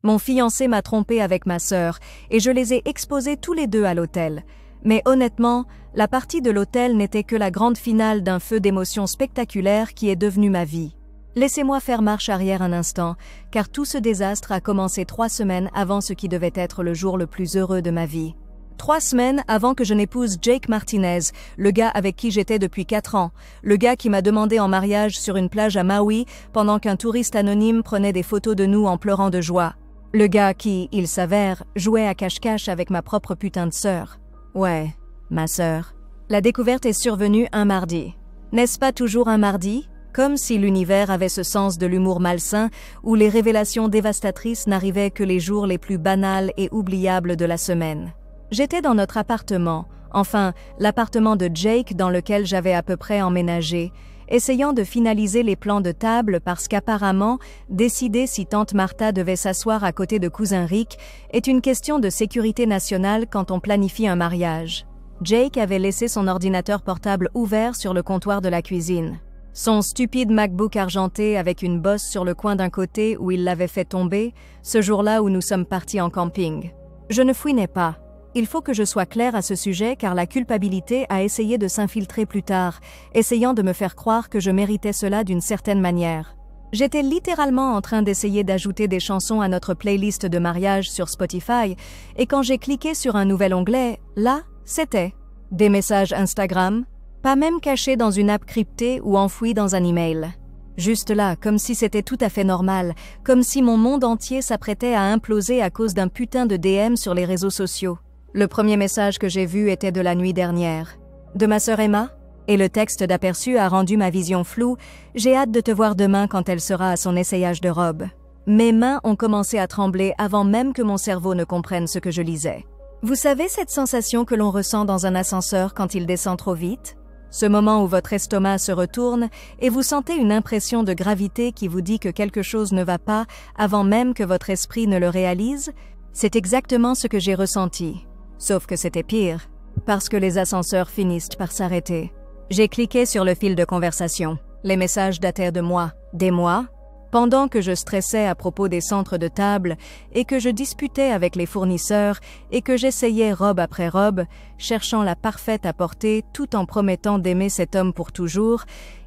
Mon fiancé m'a trompé avec ma sœur et je les ai exposés tous les deux à l'hôtel. Mais honnêtement, la partie de l'hôtel n'était que la grande finale d'un feu d'émotions spectaculaire qui est devenu ma vie. Laissez-moi faire marche arrière un instant, car tout ce désastre a commencé 3 semaines avant ce qui devait être le jour le plus heureux de ma vie. 3 semaines avant que je n'épouse Jake Martinez, le gars avec qui j'étais depuis 4 ans, le gars qui m'a demandé en mariage sur une plage à Maui pendant qu'un touriste anonyme prenait des photos de nous en pleurant de joie. Le gars qui, il s'avère, jouait à cache-cache avec ma propre putain de sœur. Ouais, ma sœur. La découverte est survenue un mardi. N'est-ce pas toujours un mardi? Comme si l'univers avait ce sens de l'humour malsain où les révélations dévastatrices n'arrivaient que les jours les plus banals et oubliables de la semaine. J'étais dans notre appartement, enfin, l'appartement de Jake dans lequel j'avais à peu près emménagé, essayant de finaliser les plans de table parce qu'apparemment, décider si tante Martha devait s'asseoir à côté de cousin Rick est une question de sécurité nationale quand on planifie un mariage. Jake avait laissé son ordinateur portable ouvert sur le comptoir de la cuisine. Son stupide MacBook argenté avec une bosse sur le coin d'un côté où il l'avait fait tomber, ce jour-là où nous sommes partis en camping. Je ne fouinais pas. Il faut que je sois claire à ce sujet car la culpabilité a essayé de s'infiltrer plus tard, essayant de me faire croire que je méritais cela d'une certaine manière. J'étais littéralement en train d'essayer d'ajouter des chansons à notre playlist de mariage sur Spotify et quand j'ai cliqué sur un nouvel onglet, là, c'était des messages Instagram, pas même cachés dans une app cryptée ou enfouis dans un email. Juste là, comme si c'était tout à fait normal, comme si mon monde entier s'apprêtait à imploser à cause d'un putain de DM sur les réseaux sociaux. Le premier message que j'ai vu était de la nuit dernière. De ma sœur Emma? Et le texte d'aperçu a rendu ma vision floue. J'ai hâte de te voir demain quand elle sera à son essayage de robe. Mes mains ont commencé à trembler avant même que mon cerveau ne comprenne ce que je lisais. Vous savez cette sensation que l'on ressent dans un ascenseur quand il descend trop vite? Ce moment où votre estomac se retourne et vous sentez une impression de gravité qui vous dit que quelque chose ne va pas avant même que votre esprit ne le réalise? C'est exactement ce que j'ai ressenti. Sauf que c'était pire, parce que les ascenseurs finissent par s'arrêter. J'ai cliqué sur le fil de conversation. Les messages dataient de mois, des mois, pendant que je stressais à propos des centres de table et que je disputais avec les fournisseurs et que j'essayais robe après robe, cherchant la parfaite à porter tout en promettant d'aimer cet homme pour toujours,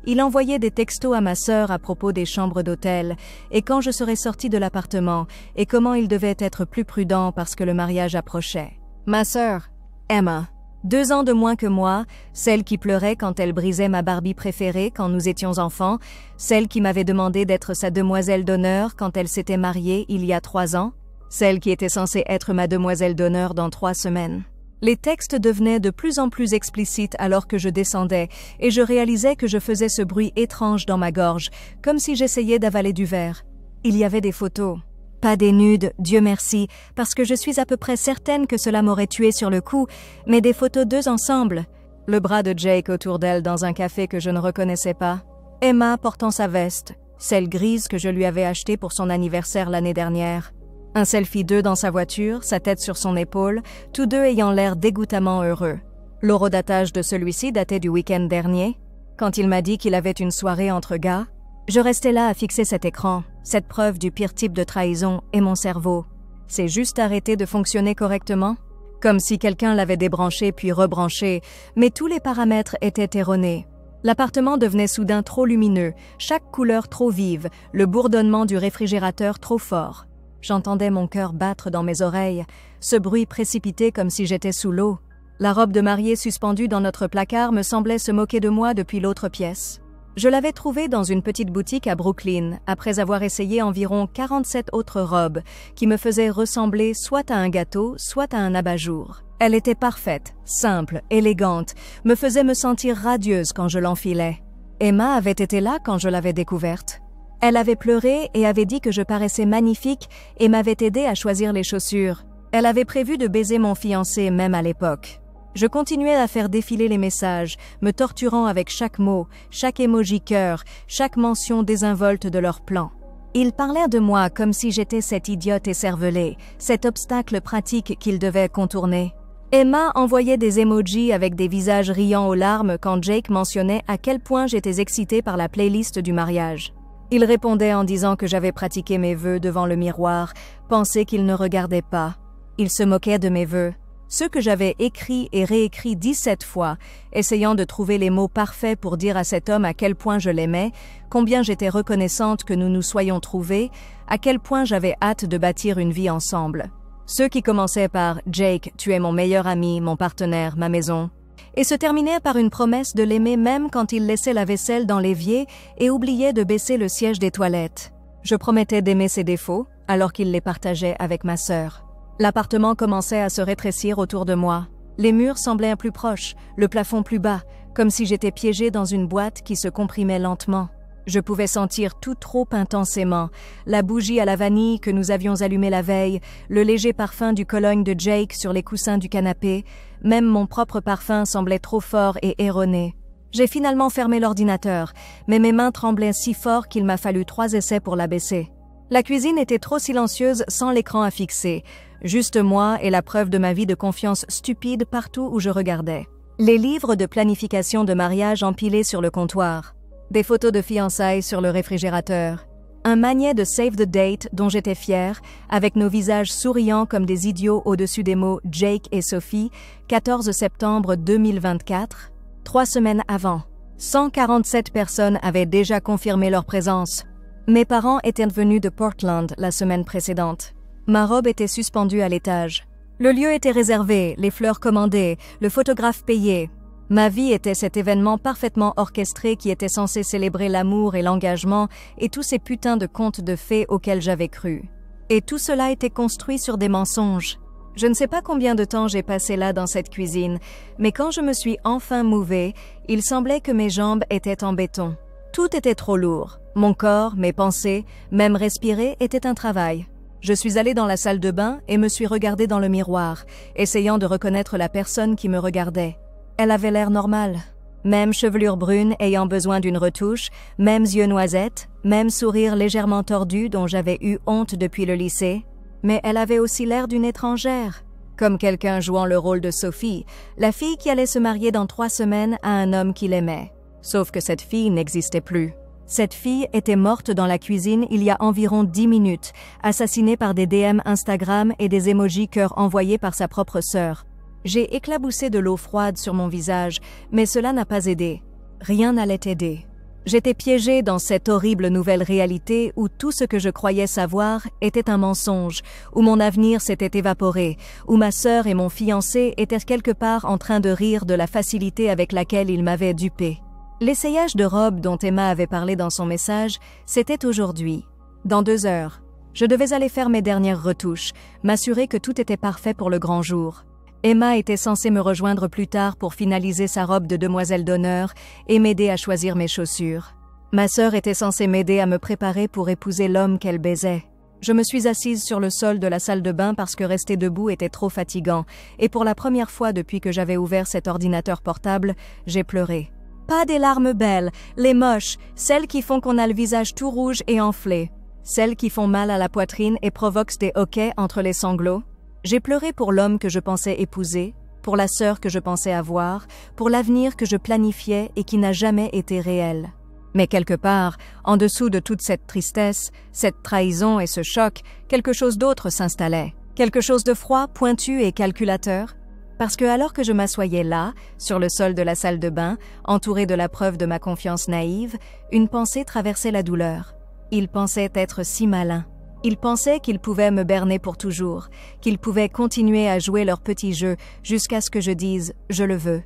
il envoyait des textos à ma sœur à propos des chambres d'hôtel et quand je serais sortie de l'appartement et comment il devait être plus prudent parce que le mariage approchait. Ma sœur, Emma, 2 ans de moins que moi, celle qui pleurait quand elle brisait ma Barbie préférée quand nous étions enfants, celle qui m'avait demandé d'être sa demoiselle d'honneur quand elle s'était mariée il y a 3 ans, celle qui était censée être ma demoiselle d'honneur dans 3 semaines. Les textes devenaient de plus en plus explicites alors que je descendais et je réalisais que je faisais ce bruit étrange dans ma gorge, comme si j'essayais d'avaler du verre. Il y avait des photos. Pas des nudes, Dieu merci, parce que je suis à peu près certaine que cela m'aurait tuée sur le coup, mais des photos d'eux ensemble. Le bras de Jake autour d'elle dans un café que je ne reconnaissais pas. Emma portant sa veste, celle grise que je lui avais achetée pour son anniversaire l'année dernière. Un selfie d'eux dans sa voiture, sa tête sur son épaule, tous deux ayant l'air dégoûtamment heureux. L'horodatage de celui-ci datait du week-end dernier. Quand il m'a dit qu'il avait une soirée entre gars, je restais là à fixer cet écran, cette preuve du pire type de trahison, et mon cerveau. C'est juste arrêté de fonctionner correctement? Comme si quelqu'un l'avait débranché puis rebranché, mais tous les paramètres étaient erronés. L'appartement devenait soudain trop lumineux, chaque couleur trop vive, le bourdonnement du réfrigérateur trop fort. J'entendais mon cœur battre dans mes oreilles, ce bruit précipité comme si j'étais sous l'eau. La robe de mariée suspendue dans notre placard me semblait se moquer de moi depuis l'autre pièce. Je l'avais trouvée dans une petite boutique à Brooklyn, après avoir essayé environ 47 autres robes, qui me faisaient ressembler soit à un gâteau, soit à un abat-jour. Elle était parfaite, simple, élégante, me faisait me sentir radieuse quand je l'enfilais. Emma avait été là quand je l'avais découverte. Elle avait pleuré et avait dit que je paraissais magnifique et m'avait aidée à choisir les chaussures. Elle avait prévu de baiser mon fiancé même à l'époque. Je continuais à faire défiler les messages, me torturant avec chaque mot, chaque emoji cœur, chaque mention désinvolte de leur plan. Ils parlaient de moi comme si j'étais cette idiote écervelée, cet obstacle pratique qu'ils devaient contourner. Emma envoyait des emojis avec des visages riants aux larmes quand Jake mentionnait à quel point j'étais excitée par la playlist du mariage. Il répondait en disant que j'avais pratiqué mes vœux devant le miroir, pensait qu'il ne regardait pas. Il se moquait de mes vœux, ceux que j'avais écrits et réécrits 17 fois, essayant de trouver les mots parfaits pour dire à cet homme à quel point je l'aimais, combien j'étais reconnaissante que nous nous soyons trouvés, à quel point j'avais hâte de bâtir une vie ensemble. Ceux qui commençaient par « Jake, tu es mon meilleur ami, mon partenaire, ma maison », et se terminaient par une promesse de l'aimer même quand il laissait la vaisselle dans l'évier et oubliait de baisser le siège des toilettes. Je promettais d'aimer ses défauts, alors qu'il les partageait avec ma sœur. L'appartement commençait à se rétrécir autour de moi. Les murs semblaient plus proches, le plafond plus bas, comme si j'étais piégée dans une boîte qui se comprimait lentement. Je pouvais sentir tout trop intensément, la bougie à la vanille que nous avions allumée la veille, le léger parfum du cologne de Jake sur les coussins du canapé, même mon propre parfum semblait trop fort et erroné. J'ai finalement fermé l'ordinateur, mais mes mains tremblaient si fort qu'il m'a fallu 3 essais pour l'abaisser. La cuisine était trop silencieuse sans l'écran à fixer, juste moi et la preuve de ma vie de confiance stupide partout où je regardais. Les livres de planification de mariage empilés sur le comptoir. Des photos de fiançailles sur le réfrigérateur. Un magnèt de Save the Date dont j'étais fière, avec nos visages souriants comme des idiots au-dessus des mots Jake et Sophie, 14 septembre 2024. 3 semaines avant, 147 personnes avaient déjà confirmé leur présence. Mes parents étaient venus de Portland la semaine précédente. Ma robe était suspendue à l'étage. Le lieu était réservé, les fleurs commandées, le photographe payé. Ma vie était cet événement parfaitement orchestré qui était censé célébrer l'amour et l'engagement et tous ces putains de contes de fées auxquels j'avais cru. Et tout cela était construit sur des mensonges. Je ne sais pas combien de temps j'ai passé là dans cette cuisine, mais quand je me suis enfin mouvée, il semblait que mes jambes étaient en béton. Tout était trop lourd. Mon corps, mes pensées, même respirer était un travail. Je suis allée dans la salle de bain et me suis regardée dans le miroir, essayant de reconnaître la personne qui me regardait. Elle avait l'air normale. Même chevelure brune ayant besoin d'une retouche, mêmes yeux noisettes, même sourire légèrement tordu dont j'avais eu honte depuis le lycée. Mais elle avait aussi l'air d'une étrangère, comme quelqu'un jouant le rôle de Sophie, la fille qui allait se marier dans 3 semaines à un homme qu'il aimait. Sauf que cette fille n'existait plus. Cette fille était morte dans la cuisine il y a environ 10 minutes, assassinée par des DM Instagram et des emojis cœur envoyés par sa propre sœur. J'ai éclaboussé de l'eau froide sur mon visage, mais cela n'a pas aidé. Rien n'allait aider. J'étais piégée dans cette horrible nouvelle réalité où tout ce que je croyais savoir était un mensonge, où mon avenir s'était évaporé, où ma sœur et mon fiancé étaient quelque part en train de rire de la facilité avec laquelle ils m'avaient dupée. L'essayage de robe dont Emma avait parlé dans son message, c'était aujourd'hui. Dans 2 heures, je devais aller faire mes dernières retouches, m'assurer que tout était parfait pour le grand jour. Emma était censée me rejoindre plus tard pour finaliser sa robe de demoiselle d'honneur et m'aider à choisir mes chaussures. Ma sœur était censée m'aider à me préparer pour épouser l'homme qu'elle baisait. Je me suis assise sur le sol de la salle de bain parce que rester debout était trop fatigant, et pour la première fois depuis que j'avais ouvert cet ordinateur portable, j'ai pleuré. Pas des larmes belles, les moches, celles qui font qu'on a le visage tout rouge et enflé, celles qui font mal à la poitrine et provoquent des hoquets entre les sanglots. J'ai pleuré pour l'homme que je pensais épouser, pour la sœur que je pensais avoir, pour l'avenir que je planifiais et qui n'a jamais été réel. Mais quelque part, en dessous de toute cette tristesse, cette trahison et ce choc, quelque chose d'autre s'installait. Quelque chose de froid, pointu et calculateur. Parce que alors que je m'assoyais là, sur le sol de la salle de bain, entourée de la preuve de ma confiance naïve, une pensée traversait la douleur. Il pensait être si malin. Ils pensaient qu'ils pouvaient me berner pour toujours, qu'ils pouvaient continuer à jouer leur petit jeu jusqu'à ce que je dise « je le veux ».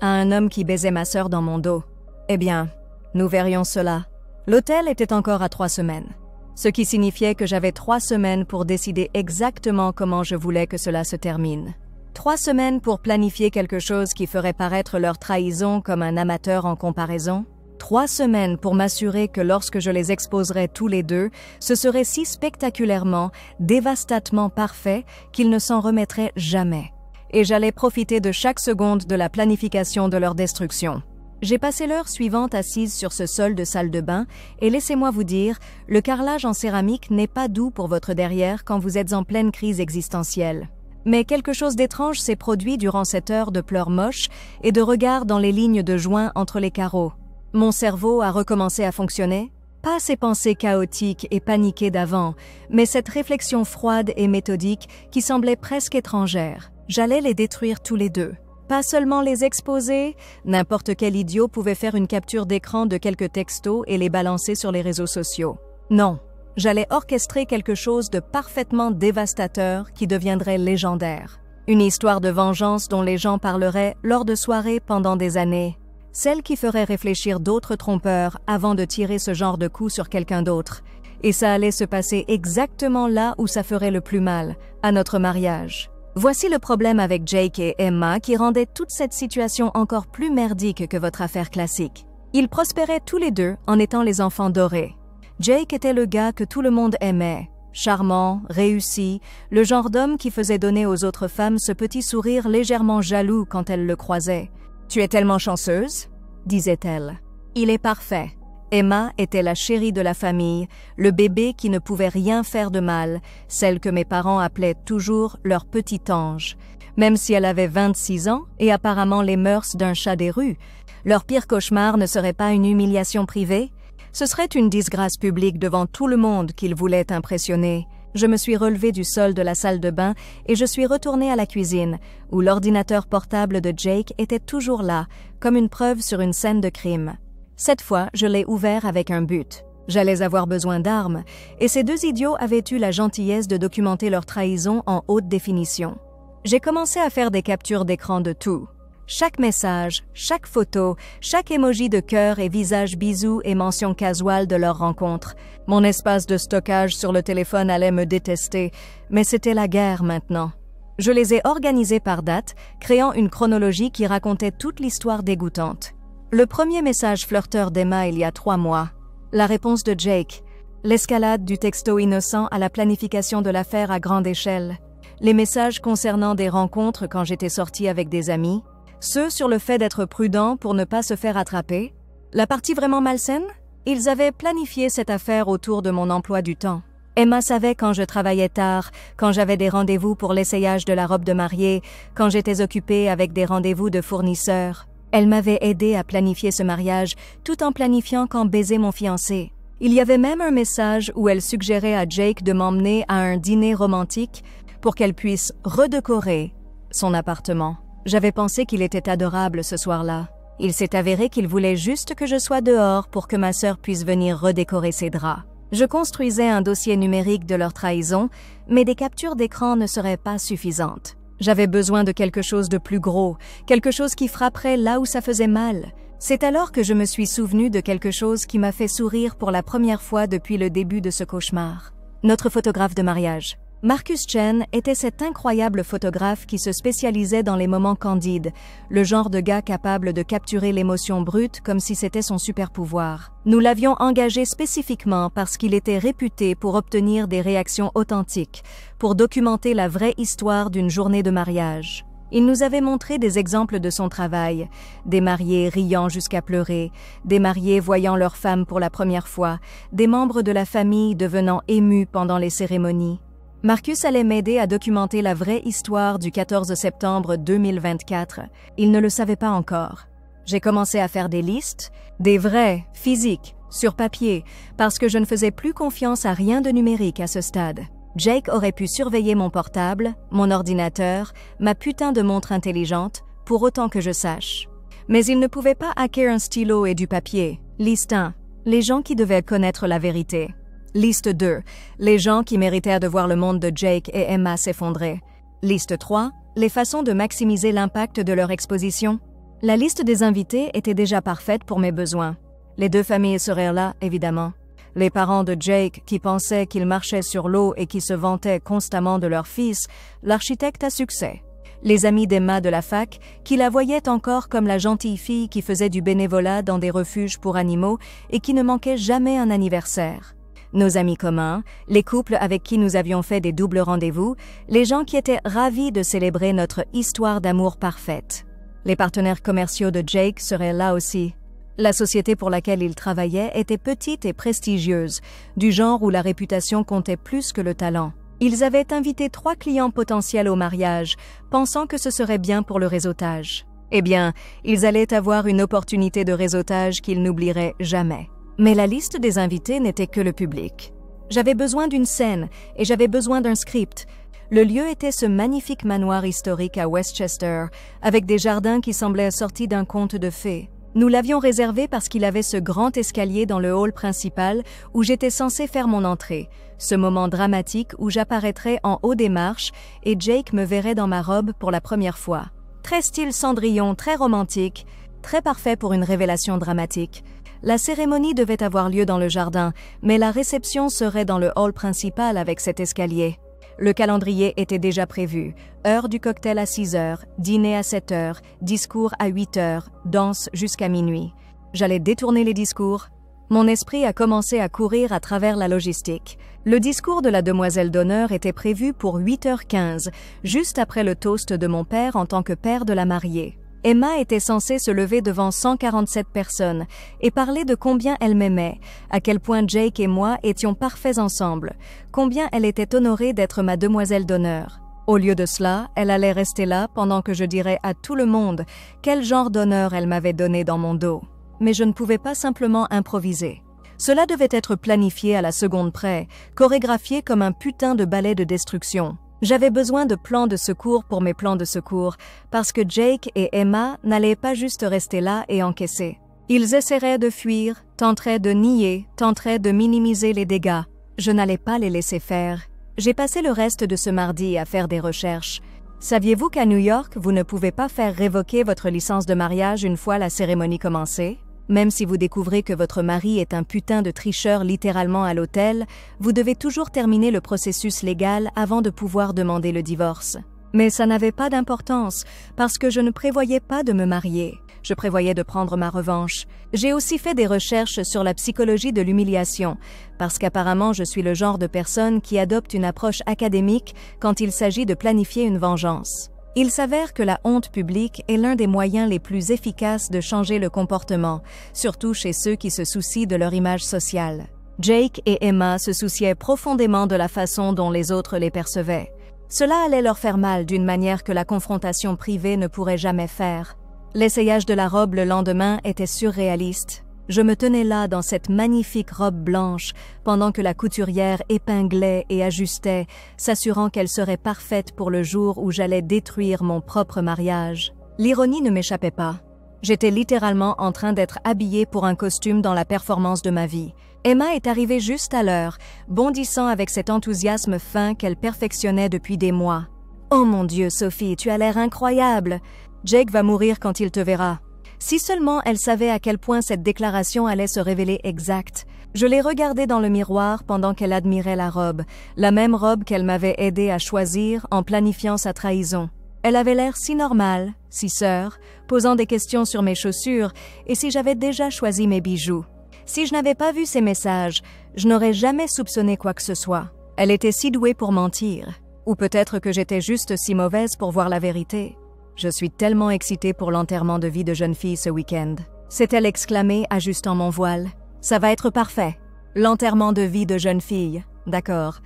À un homme qui baisait ma sœur dans mon dos. Eh bien, nous verrions cela. L'hôtel était encore à 3 semaines, ce qui signifiait que j'avais 3 semaines pour décider exactement comment je voulais que cela se termine. 3 semaines pour planifier quelque chose qui ferait paraître leur trahison comme un amateur en comparaison. 3 semaines pour m'assurer que lorsque je les exposerais tous les deux, ce serait si spectaculairement, dévastatement parfait qu'ils ne s'en remettraient jamais. Et j'allais profiter de chaque seconde de la planification de leur destruction. J'ai passé l'heure suivante assise sur ce sol de salle de bain et laissez-moi vous dire, le carrelage en céramique n'est pas doux pour votre derrière quand vous êtes en pleine crise existentielle. Mais quelque chose d'étrange s'est produit durant cette heure de pleurs moches et de regards dans les lignes de joints entre les carreaux. Mon cerveau a recommencé à fonctionner. Pas ces pensées chaotiques et paniquées d'avant, mais cette réflexion froide et méthodique qui semblait presque étrangère. J'allais les détruire tous les deux. Pas seulement les exposer, n'importe quel idiot pouvait faire une capture d'écran de quelques textos et les balancer sur les réseaux sociaux. Non, j'allais orchestrer quelque chose de parfaitement dévastateur qui deviendrait légendaire. Une histoire de vengeance dont les gens parleraient lors de soirées pendant des années. Celle qui ferait réfléchir d'autres trompeurs avant de tirer ce genre de coup sur quelqu'un d'autre. Et ça allait se passer exactement là où ça ferait le plus mal, à notre mariage. Voici le problème avec Jake et Emma qui rendait toute cette situation encore plus merdique que votre affaire classique. Ils prospéraient tous les deux en étant les enfants dorés. Jake était le gars que tout le monde aimait. Charmant, réussi, le genre d'homme qui faisait donner aux autres femmes ce petit sourire légèrement jaloux quand elles le croisaient. « Tu es tellement chanceuse », disait-elle. « Il est parfait. » Emma était la chérie de la famille, le bébé qui ne pouvait rien faire de mal, celle que mes parents appelaient toujours leur petit ange. Même si elle avait 26 ans et apparemment les mœurs d'un chat des rues, leur pire cauchemar ne serait pas une humiliation privée? Ce serait une disgrâce publique devant tout le monde qu'ils voulaient impressionner. Je me suis relevée du sol de la salle de bain et je suis retournée à la cuisine, où l'ordinateur portable de Jake était toujours là, comme une preuve sur une scène de crime. Cette fois, je l'ai ouvert avec un but. J'allais avoir besoin d'armes, et ces deux idiots avaient eu la gentillesse de documenter leur trahison en haute définition. J'ai commencé à faire des captures d'écran de tout. Chaque message, chaque photo, chaque emoji de cœur et visage bisou et mention casual de leur rencontre. Mon espace de stockage sur le téléphone allait me détester, mais c'était la guerre maintenant. Je les ai organisés par date, créant une chronologie qui racontait toute l'histoire dégoûtante. Le premier message flirteur d'Emma il y a 3 mois. La réponse de Jake. L'escalade du texto innocent à la planification de l'affaire à grande échelle. Les messages concernant des rencontres quand j'étais sortie avec des amis. Ceux sur le fait d'être prudent pour ne pas se faire attraper. La partie vraiment malsaine? Ils avaient planifié cette affaire autour de mon emploi du temps. Emma savait quand je travaillais tard, quand j'avais des rendez-vous pour l'essayage de la robe de mariée, quand j'étais occupée avec des rendez-vous de fournisseurs. Elle m'avait aidé à planifier ce mariage tout en planifiant quand baiser mon fiancé. Il y avait même un message où elle suggérait à Jake de m'emmener à un dîner romantique pour qu'elle puisse redécorer son appartement. J'avais pensé qu'il était adorable ce soir-là. Il s'est avéré qu'il voulait juste que je sois dehors pour que ma sœur puisse venir redécorer ses draps. Je construisais un dossier numérique de leur trahison, mais des captures d'écran ne seraient pas suffisantes. J'avais besoin de quelque chose de plus gros, quelque chose qui frapperait là où ça faisait mal. C'est alors que je me suis souvenue de quelque chose qui m'a fait sourire pour la première fois depuis le début de ce cauchemar. Notre photographe de mariage. Marcus Chen était cet incroyable photographe qui se spécialisait dans les moments candides, le genre de gars capable de capturer l'émotion brute comme si c'était son super pouvoir. Nous l'avions engagé spécifiquement parce qu'il était réputé pour obtenir des réactions authentiques, pour documenter la vraie histoire d'une journée de mariage. Il nous avait montré des exemples de son travail, des mariés riant jusqu'à pleurer, des mariés voyant leur femme pour la première fois, des membres de la famille devenant émus pendant les cérémonies. Marcus allait m'aider à documenter la vraie histoire du 14 septembre 2024. Il ne le savait pas encore. J'ai commencé à faire des listes, des vrais, physiques, sur papier, parce que je ne faisais plus confiance à rien de numérique à ce stade. Jake aurait pu surveiller mon portable, mon ordinateur, ma putain de montre intelligente, pour autant que je sache. Mais il ne pouvait pas hacker un stylo et du papier. Liste 1. Les gens qui devaient connaître la vérité. Liste 2. Les gens qui méritèrent de voir le monde de Jake et Emma s'effondrer. Liste 3. Les façons de maximiser l'impact de leur exposition. La liste des invités était déjà parfaite pour mes besoins. Les deux familles seraient là, évidemment. Les parents de Jake qui pensaient qu'ils marchaient sur l'eau et qui se vantaient constamment de leur fils, l'architecte à succès. Les amis d'Emma de la fac qui la voyaient encore comme la gentille fille qui faisait du bénévolat dans des refuges pour animaux et qui ne manquait jamais un anniversaire. Nos amis communs, les couples avec qui nous avions fait des doubles rendez-vous, les gens qui étaient ravis de célébrer notre histoire d'amour parfaite. Les partenaires commerciaux de Jake seraient là aussi. La société pour laquelle il travaillait était petite et prestigieuse, du genre où la réputation comptait plus que le talent. Ils avaient invité 3 clients potentiels au mariage, pensant que ce serait bien pour le réseautage. Eh bien, ils allaient avoir une opportunité de réseautage qu'ils n'oublieraient jamais. Mais la liste des invités n'était que le public. J'avais besoin d'une scène et j'avais besoin d'un script. Le lieu était ce magnifique manoir historique à Westchester, avec des jardins qui semblaient sortis d'un conte de fées. Nous l'avions réservé parce qu'il avait ce grand escalier dans le hall principal où j'étais censée faire mon entrée, ce moment dramatique où j'apparaîtrais en haut des marches et Jake me verrait dans ma robe pour la première fois. Très style Cendrillon, très romantique, très parfait pour une révélation dramatique. La cérémonie devait avoir lieu dans le jardin, mais la réception serait dans le hall principal avec cet escalier. Le calendrier était déjà prévu. Heure du cocktail à 6 heures, dîner à 7 heures, discours à 8 heures, danse jusqu'à minuit. J'allais détourner les discours. Mon esprit a commencé à courir à travers la logistique. Le discours de la demoiselle d'honneur était prévu pour 8h15, juste après le toast de mon père en tant que père de la mariée. Emma était censée se lever devant 147 personnes et parler de combien elle m'aimait, à quel point Jake et moi étions parfaits ensemble, combien elle était honorée d'être ma demoiselle d'honneur. Au lieu de cela, elle allait rester là pendant que je dirais à tout le monde quel genre d'honneur elle m'avait donné dans mon dos. Mais je ne pouvais pas simplement improviser. Cela devait être planifié à la seconde près, chorégraphié comme un putain de ballet de destruction. J'avais besoin de plans de secours pour mes plans de secours, parce que Jake et Emma n'allaient pas juste rester là et encaisser. Ils essaieraient de fuir, tenteraient de nier, tenteraient de minimiser les dégâts. Je n'allais pas les laisser faire. J'ai passé le reste de ce mardi à faire des recherches. Saviez-vous qu'à New York, vous ne pouvez pas faire révoquer votre licence de mariage une fois la cérémonie commencée? Même si vous découvrez que votre mari est un putain de tricheur littéralement à l'hôtel, vous devez toujours terminer le processus légal avant de pouvoir demander le divorce. Mais ça n'avait pas d'importance, parce que je ne prévoyais pas de me marier. Je prévoyais de prendre ma revanche. J'ai aussi fait des recherches sur la psychologie de l'humiliation, parce qu'apparemment je suis le genre de personne qui adopte une approche académique quand il s'agit de planifier une vengeance. Il s'avère que la honte publique est l'un des moyens les plus efficaces de changer le comportement, surtout chez ceux qui se soucient de leur image sociale. Jake et Emma se souciaient profondément de la façon dont les autres les percevaient. Cela allait leur faire mal d'une manière que la confrontation privée ne pourrait jamais faire. L'essayage de la robe le lendemain était surréaliste. Je me tenais là dans cette magnifique robe blanche pendant que la couturière épinglait et ajustait, s'assurant qu'elle serait parfaite pour le jour où j'allais détruire mon propre mariage. L'ironie ne m'échappait pas. J'étais littéralement en train d'être habillée pour un costume dans la performance de ma vie. Emma est arrivée juste à l'heure, bondissant avec cet enthousiasme fin qu'elle perfectionnait depuis des mois. « Oh mon Dieu, Sophie, tu as l'air incroyable! Jake va mourir quand il te verra. » Si seulement elle savait à quel point cette déclaration allait se révéler exacte. Je l'ai regardée dans le miroir pendant qu'elle admirait la robe, la même robe qu'elle m'avait aidé à choisir en planifiant sa trahison. Elle avait l'air si normale, si sœur, posant des questions sur mes chaussures et si j'avais déjà choisi mes bijoux. Si je n'avais pas vu ces messages, je n'aurais jamais soupçonné quoi que ce soit. Elle était si douée pour mentir. Ou peut-être que j'étais juste si mauvaise pour voir la vérité. Je suis tellement excitée pour l'enterrement de vie de jeune fille ce week-end. S'est-elle exclamée, ajustant mon voile. Ça va être parfait. L'enterrement de vie de jeune fille. D'accord.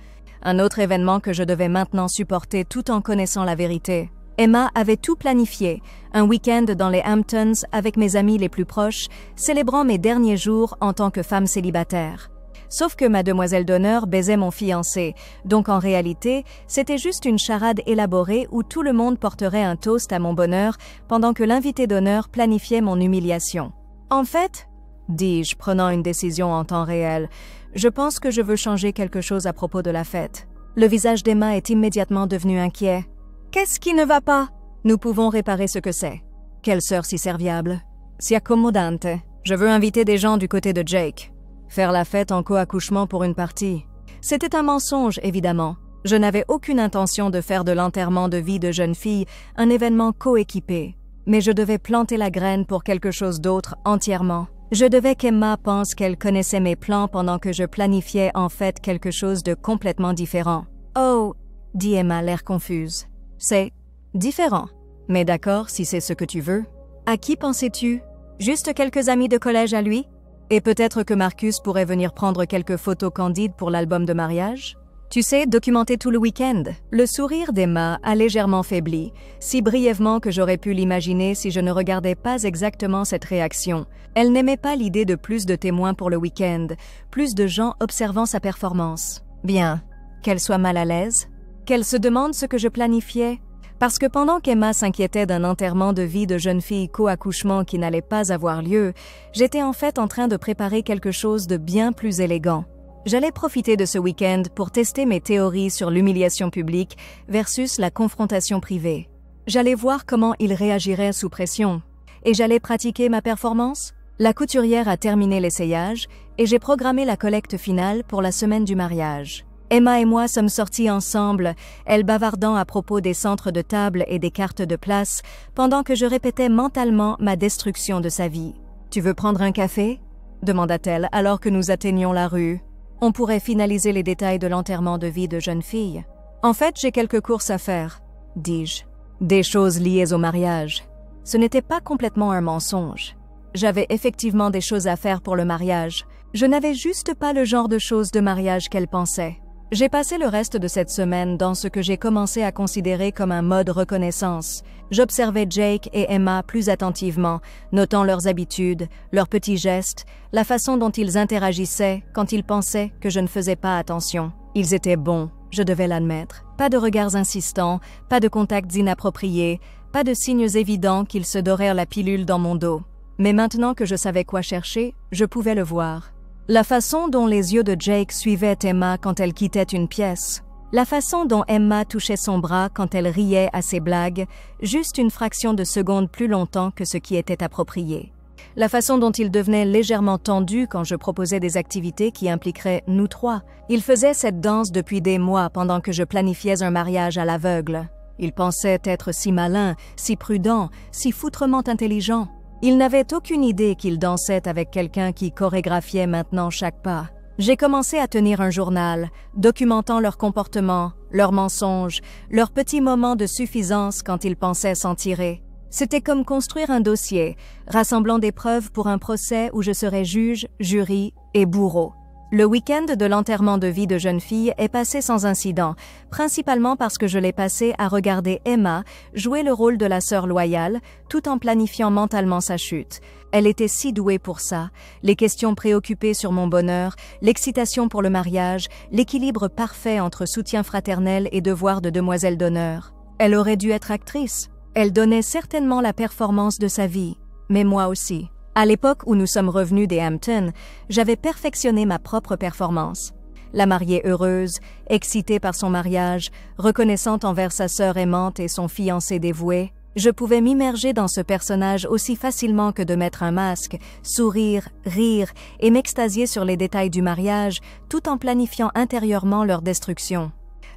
Un autre événement que je devais maintenant supporter tout en connaissant la vérité. Emma avait tout planifié. Un week-end dans les Hamptons avec mes amis les plus proches, célébrant mes derniers jours en tant que femme célibataire. Sauf que ma demoiselle d'honneur baisait mon fiancé, donc en réalité, c'était juste une charade élaborée où tout le monde porterait un toast à mon bonheur pendant que l'invité d'honneur planifiait mon humiliation. En fait, dis-je, prenant une décision en temps réel, je pense que je veux changer quelque chose à propos de la fête. Le visage d'Emma est immédiatement devenu inquiet. Qu'est-ce qui ne va pas? Nous pouvons réparer ce que c'est. Quelle sœur si serviable. Si accommodante. Je veux inviter des gens du côté de Jake. Faire la fête en co-accouchement pour une partie. C'était un mensonge, évidemment. Je n'avais aucune intention de faire de l'enterrement de vie de jeune fille un événement coéquipé. Mais je devais planter la graine pour quelque chose d'autre entièrement. Je devais qu'Emma pense qu'elle connaissait mes plans pendant que je planifiais en fait quelque chose de complètement différent. « Oh !» dit Emma, l'air confuse. « C'est différent. Mais d'accord, si c'est ce que tu veux. À qui pensais-tu? Juste quelques amis de collège à lui? Et peut-être que Marcus pourrait venir prendre quelques photos candides pour l'album de mariage? Tu sais, documenter tout le week-end. Le sourire d'Emma a légèrement faibli, si brièvement que j'aurais pu l'imaginer si je ne regardais pas exactement cette réaction. Elle n'aimait pas l'idée de plus de témoins pour le week-end, plus de gens observant sa performance. Bien, qu'elle soit mal à l'aise, qu'elle se demande ce que je planifiais. Parce que pendant qu'Emma s'inquiétait d'un enterrement de vie de jeune fille co-accouchement qui n'allait pas avoir lieu, j'étais en fait en train de préparer quelque chose de bien plus élégant. J'allais profiter de ce week-end pour tester mes théories sur l'humiliation publique versus la confrontation privée. J'allais voir comment il réagirait sous pression. Et j'allais pratiquer ma performance. La couturière a terminé l'essayage et j'ai programmé la collecte finale pour la semaine du mariage. Emma et moi sommes sortis ensemble, elle bavardant à propos des centres de table et des cartes de place, pendant que je répétais mentalement ma destruction de sa vie. « Tu veux prendre un café ?» demanda-t-elle alors que nous atteignions la rue. On pourrait finaliser les détails de l'enterrement de vie de jeune fille. « En fait, j'ai quelques courses à faire, » dis-je. Des choses liées au mariage. Ce n'était pas complètement un mensonge. J'avais effectivement des choses à faire pour le mariage. Je n'avais juste pas le genre de choses de mariage qu'elle pensait. J'ai passé le reste de cette semaine dans ce que j'ai commencé à considérer comme un mode reconnaissance. J'observais Jake et Emma plus attentivement, notant leurs habitudes, leurs petits gestes, la façon dont ils interagissaient quand ils pensaient que je ne faisais pas attention. Ils étaient bons, je devais l'admettre. Pas de regards insistants, pas de contacts inappropriés, pas de signes évidents qu'ils se dorèrent la pilule dans mon dos. Mais maintenant que je savais quoi chercher, je pouvais le voir. La façon dont les yeux de Jake suivaient Emma quand elle quittait une pièce. La façon dont Emma touchait son bras quand elle riait à ses blagues, juste une fraction de seconde plus longtemps que ce qui était approprié. La façon dont il devenait légèrement tendu quand je proposais des activités qui impliqueraient nous trois. Il faisait cette danse depuis des mois pendant que je planifiais un mariage à l'aveugle. Il pensait être si malin, si prudent, si foutrement intelligent. Il n'avait aucune idée qu'il dansait avec quelqu'un qui chorégraphiait maintenant chaque pas. J'ai commencé à tenir un journal, documentant leur comportement, leurs mensonges, leurs petits moments de suffisance quand ils pensaient s'en tirer. C'était comme construire un dossier, rassemblant des preuves pour un procès où je serais juge, jury et bourreau. Le week-end de l'enterrement de vie de jeune fille est passé sans incident, principalement parce que je l'ai passé à regarder Emma jouer le rôle de la sœur loyale, tout en planifiant mentalement sa chute. Elle était si douée pour ça, les questions préoccupées sur mon bonheur, l'excitation pour le mariage, l'équilibre parfait entre soutien fraternel et devoir de demoiselle d'honneur. Elle aurait dû être actrice. Elle donnait certainement la performance de sa vie, mais moi aussi. À l'époque où nous sommes revenus des Hamptons, j'avais perfectionné ma propre performance. La mariée heureuse, excitée par son mariage, reconnaissante envers sa sœur aimante et son fiancé dévoué, je pouvais m'immerger dans ce personnage aussi facilement que de mettre un masque, sourire, rire et m'extasier sur les détails du mariage, tout en planifiant intérieurement leur destruction.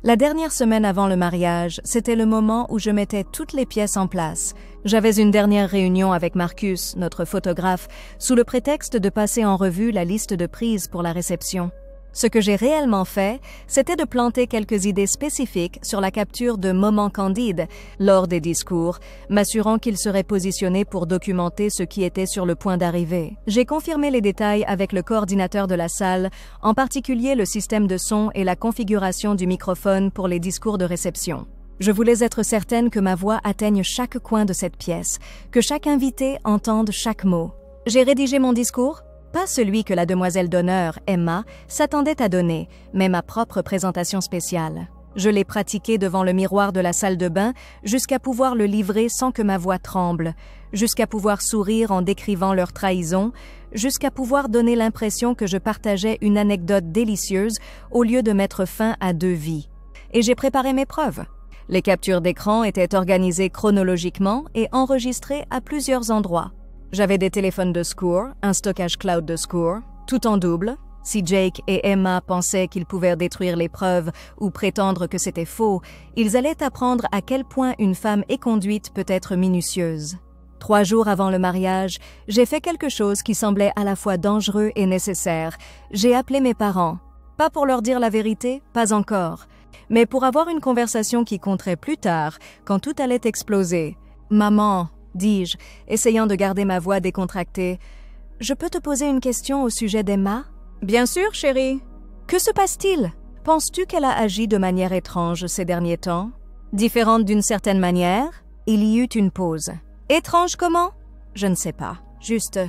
La dernière semaine avant le mariage, c'était le moment où je mettais toutes les pièces en place. J'avais une dernière réunion avec Marcus, notre photographe, sous le prétexte de passer en revue la liste de prises pour la réception. Ce que j'ai réellement fait, c'était de planter quelques idées spécifiques sur la capture de moments candides lors des discours, m'assurant qu'ils seraient positionnés pour documenter ce qui était sur le point d'arriver. J'ai confirmé les détails avec le coordinateur de la salle, en particulier le système de son et la configuration du microphone pour les discours de réception. Je voulais être certaine que ma voix atteigne chaque coin de cette pièce, que chaque invité entende chaque mot. J'ai rédigé mon discours, pas celui que la demoiselle d'honneur, Emma, s'attendait à donner, mais ma propre présentation spéciale. Je l'ai pratiqué devant le miroir de la salle de bain jusqu'à pouvoir le livrer sans que ma voix tremble, jusqu'à pouvoir sourire en décrivant leur trahison, jusqu'à pouvoir donner l'impression que je partageais une anecdote délicieuse au lieu de mettre fin à 2 vies. Et j'ai préparé mes preuves. Les captures d'écran étaient organisées chronologiquement et enregistrées à plusieurs endroits. J'avais des téléphones de secours, un stockage cloud de secours, tout en double. Si Jake et Emma pensaient qu'ils pouvaient détruire les preuves ou prétendre que c'était faux, ils allaient apprendre à quel point une femme éconduite peut être minutieuse. 3 jours avant le mariage, j'ai fait quelque chose qui semblait à la fois dangereux et nécessaire. J'ai appelé mes parents. Pas pour leur dire la vérité, pas encore, mais pour avoir une conversation qui compterait plus tard, quand tout allait exploser. « Maman », dis-je, essayant de garder ma voix décontractée, « je peux te poser une question au sujet d'Emma ?»« Bien sûr, chérie. »« Que se passe-t-il » Penses-tu qu'elle a agi de manière étrange ces derniers temps? Différente d'une certaine manière? Il y eut une pause. Étrange comment? Je ne sais pas. Juste...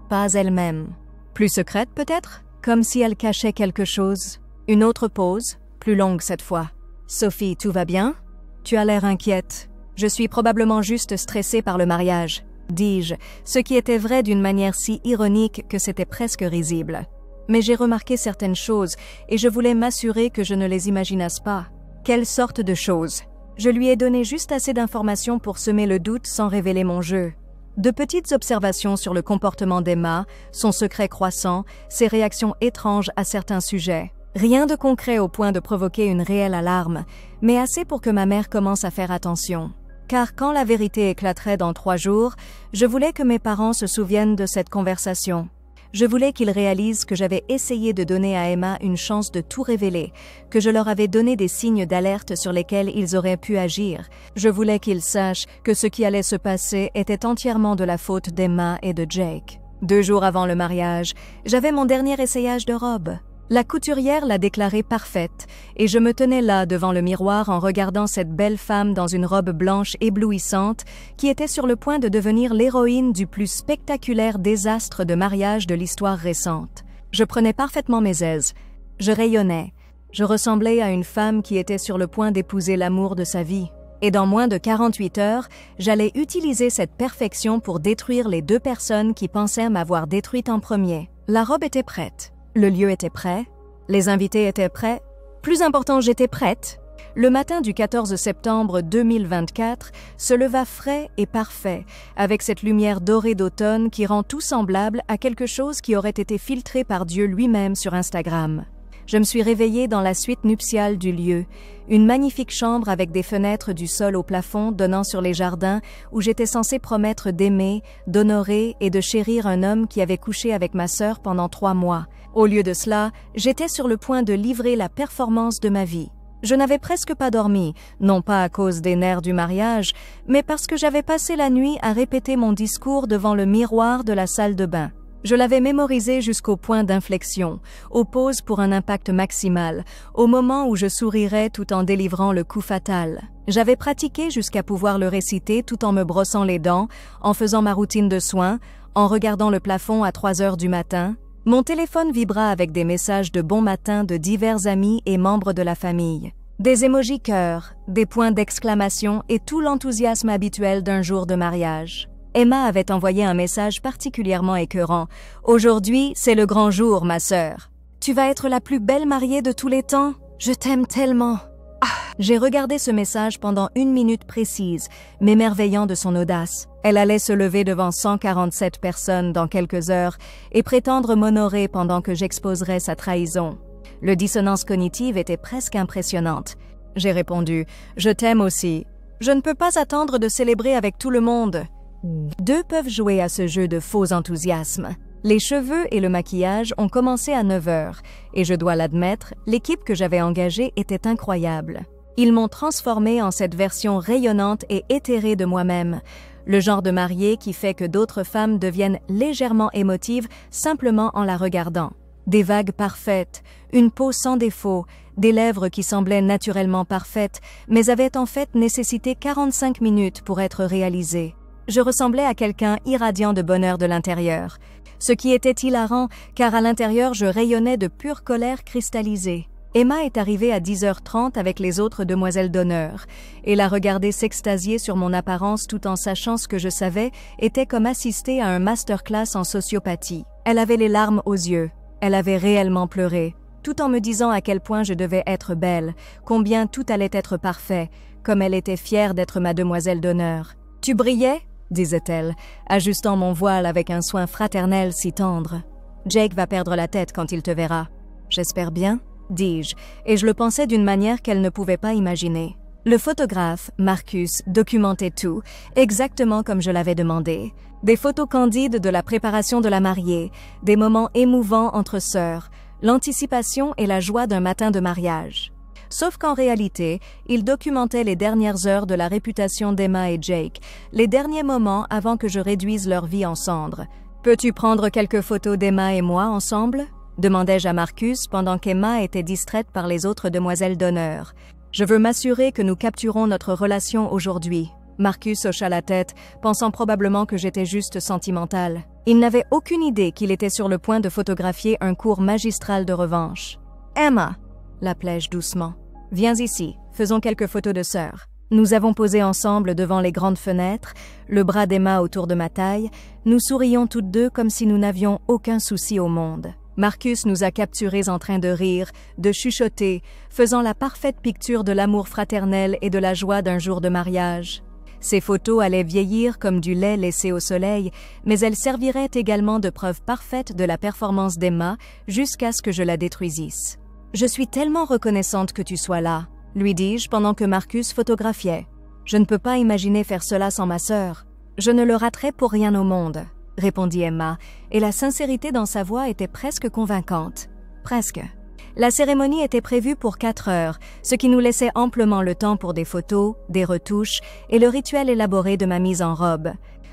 Pas elle-même. Plus secrète peut-être? Comme si elle cachait quelque chose. Une autre pause, plus longue cette fois. Sophie, tout va bien? Tu as l'air inquiète. Je suis probablement juste stressée par le mariage, dis-je, ce qui était vrai d'une manière si ironique que c'était presque risible. Mais j'ai remarqué certaines choses et je voulais m'assurer que je ne les imaginasse pas. Quelle sorte de choses? Je lui ai donné juste assez d'informations pour semer le doute sans révéler mon jeu. De petites observations sur le comportement d'Emma, son secret croissant, ses réactions étranges à certains sujets. Rien de concret au point de provoquer une réelle alarme, mais assez pour que ma mère commence à faire attention. Car quand la vérité éclaterait dans 3 jours, je voulais que mes parents se souviennent de cette conversation. Je voulais qu'ils réalisent que j'avais essayé de donner à Emma une chance de tout révéler, que je leur avais donné des signes d'alerte sur lesquels ils auraient pu agir. Je voulais qu'ils sachent que ce qui allait se passer était entièrement de la faute d'Emma et de Jake. 2 jours avant le mariage, j'avais mon dernier essayage de robe. La couturière l'a déclarée parfaite, et je me tenais là devant le miroir en regardant cette belle femme dans une robe blanche éblouissante qui était sur le point de devenir l'héroïne du plus spectaculaire désastre de mariage de l'histoire récente. Je prenais parfaitement mes aises. Je rayonnais. Je ressemblais à une femme qui était sur le point d'épouser l'amour de sa vie. Et dans moins de 48 heures, j'allais utiliser cette perfection pour détruire les 2 personnes qui pensaient m'avoir détruite en premier. La robe était prête. Le lieu était prêt, les invités étaient prêts, plus important, j'étais prête. Le matin du 14 septembre 2024 se leva frais et parfait, avec cette lumière dorée d'automne qui rend tout semblable à quelque chose qui aurait été filtré par Dieu lui-même sur Instagram. Je me suis réveillée dans la suite nuptiale du lieu, une magnifique chambre avec des fenêtres du sol au plafond donnant sur les jardins où j'étais censée promettre d'aimer, d'honorer et de chérir un homme qui avait couché avec ma sœur pendant 3 mois. Au lieu de cela, j'étais sur le point de livrer la performance de ma vie. Je n'avais presque pas dormi, non pas à cause des nerfs du mariage, mais parce que j'avais passé la nuit à répéter mon discours devant le miroir de la salle de bain. Je l'avais mémorisé jusqu'au point d'inflexion, aux pauses pour un impact maximal, au moment où je sourirais tout en délivrant le coup fatal. J'avais pratiqué jusqu'à pouvoir le réciter tout en me brossant les dents, en faisant ma routine de soins, en regardant le plafond à 3 heures du matin. Mon téléphone vibra avec des messages de bon matin de divers amis et membres de la famille. Des émojis cœur, des points d'exclamation et tout l'enthousiasme habituel d'un jour de mariage. Emma avait envoyé un message particulièrement écœurant. « Aujourd'hui, c'est le grand jour, ma sœur. Tu vas être la plus belle mariée de tous les temps. Je t'aime tellement. » J'ai regardé ce message pendant 1 minute précise, m'émerveillant de son audace. Elle allait se lever devant 147 personnes dans quelques heures et prétendre m'honorer pendant que j'exposerais sa trahison. Le dissonance cognitive était presque impressionnante. J'ai répondu « Je t'aime aussi. Je ne peux pas attendre de célébrer avec tout le monde. » 2 peuvent jouer à ce jeu de faux enthousiasme. Les cheveux et le maquillage ont commencé à 9 heures, et je dois l'admettre, l'équipe que j'avais engagée était incroyable. Ils m'ont transformée en cette version rayonnante et éthérée de moi-même, le genre de mariée qui fait que d'autres femmes deviennent légèrement émotives simplement en la regardant. Des vagues parfaites, une peau sans défaut, des lèvres qui semblaient naturellement parfaites, mais avaient en fait nécessité 45 minutes pour être réalisées. Je ressemblais à quelqu'un irradiant de bonheur de l'intérieur, ce qui était hilarant car à l'intérieur je rayonnais de pure colère cristallisée. Emma est arrivée à 10h30 avec les autres demoiselles d'honneur, et la regarder s'extasier sur mon apparence tout en sachant ce que je savais était comme assister à un masterclass en sociopathie. Elle avait les larmes aux yeux, elle avait réellement pleuré, tout en me disant à quel point je devais être belle, combien tout allait être parfait, comme elle était fière d'être ma demoiselle d'honneur. « Tu brillais ?» disait-elle, ajustant mon voile avec un soin fraternel si tendre. « Jake va perdre la tête quand il te verra. »« J'espère bien ?» dis-je, et je le pensais d'une manière qu'elle ne pouvait pas imaginer. Le photographe, Marcus, documentait tout, exactement comme je l'avais demandé. Des photos candides de la préparation de la mariée, des moments émouvants entre sœurs, l'anticipation et la joie d'un matin de mariage. Sauf qu'en réalité, il documentait les dernières heures de la réputation d'Emma et Jake, les derniers moments avant que je réduise leur vie en cendres. « Peux-tu prendre quelques photos d'Emma et moi ensemble ?» demandai-je à Marcus pendant qu'Emma était distraite par les autres demoiselles d'honneur. « Je veux m'assurer que nous capturons notre relation aujourd'hui. » Marcus hocha la tête, pensant probablement que j'étais juste sentimentale. Il n'avait aucune idée qu'il était sur le point de photographier un cours magistral de revanche. « Emma !» l'appelai-je doucement. « Viens ici, faisons quelques photos de sœurs. » Nous avons posé ensemble devant les grandes fenêtres, le bras d'Emma autour de ma taille. Nous sourions toutes deux comme si nous n'avions aucun souci au monde. Marcus nous a capturés en train de rire, de chuchoter, faisant la parfaite picture de l'amour fraternel et de la joie d'un jour de mariage. Ces photos allaient vieillir comme du lait laissé au soleil, mais elles serviraient également de preuve parfaite de la performance d'Emma jusqu'à ce que je la détruisisse. « Je suis tellement reconnaissante que tu sois là », lui dis-je pendant que Marcus photographiait. « Je ne peux pas imaginer faire cela sans ma sœur. Je ne le raterai pour rien au monde, » répondit Emma, et la sincérité dans sa voix était presque convaincante. Presque. La cérémonie était prévue pour 4 heures, ce qui nous laissait amplement le temps pour des photos, des retouches et le rituel élaboré de ma mise en robe.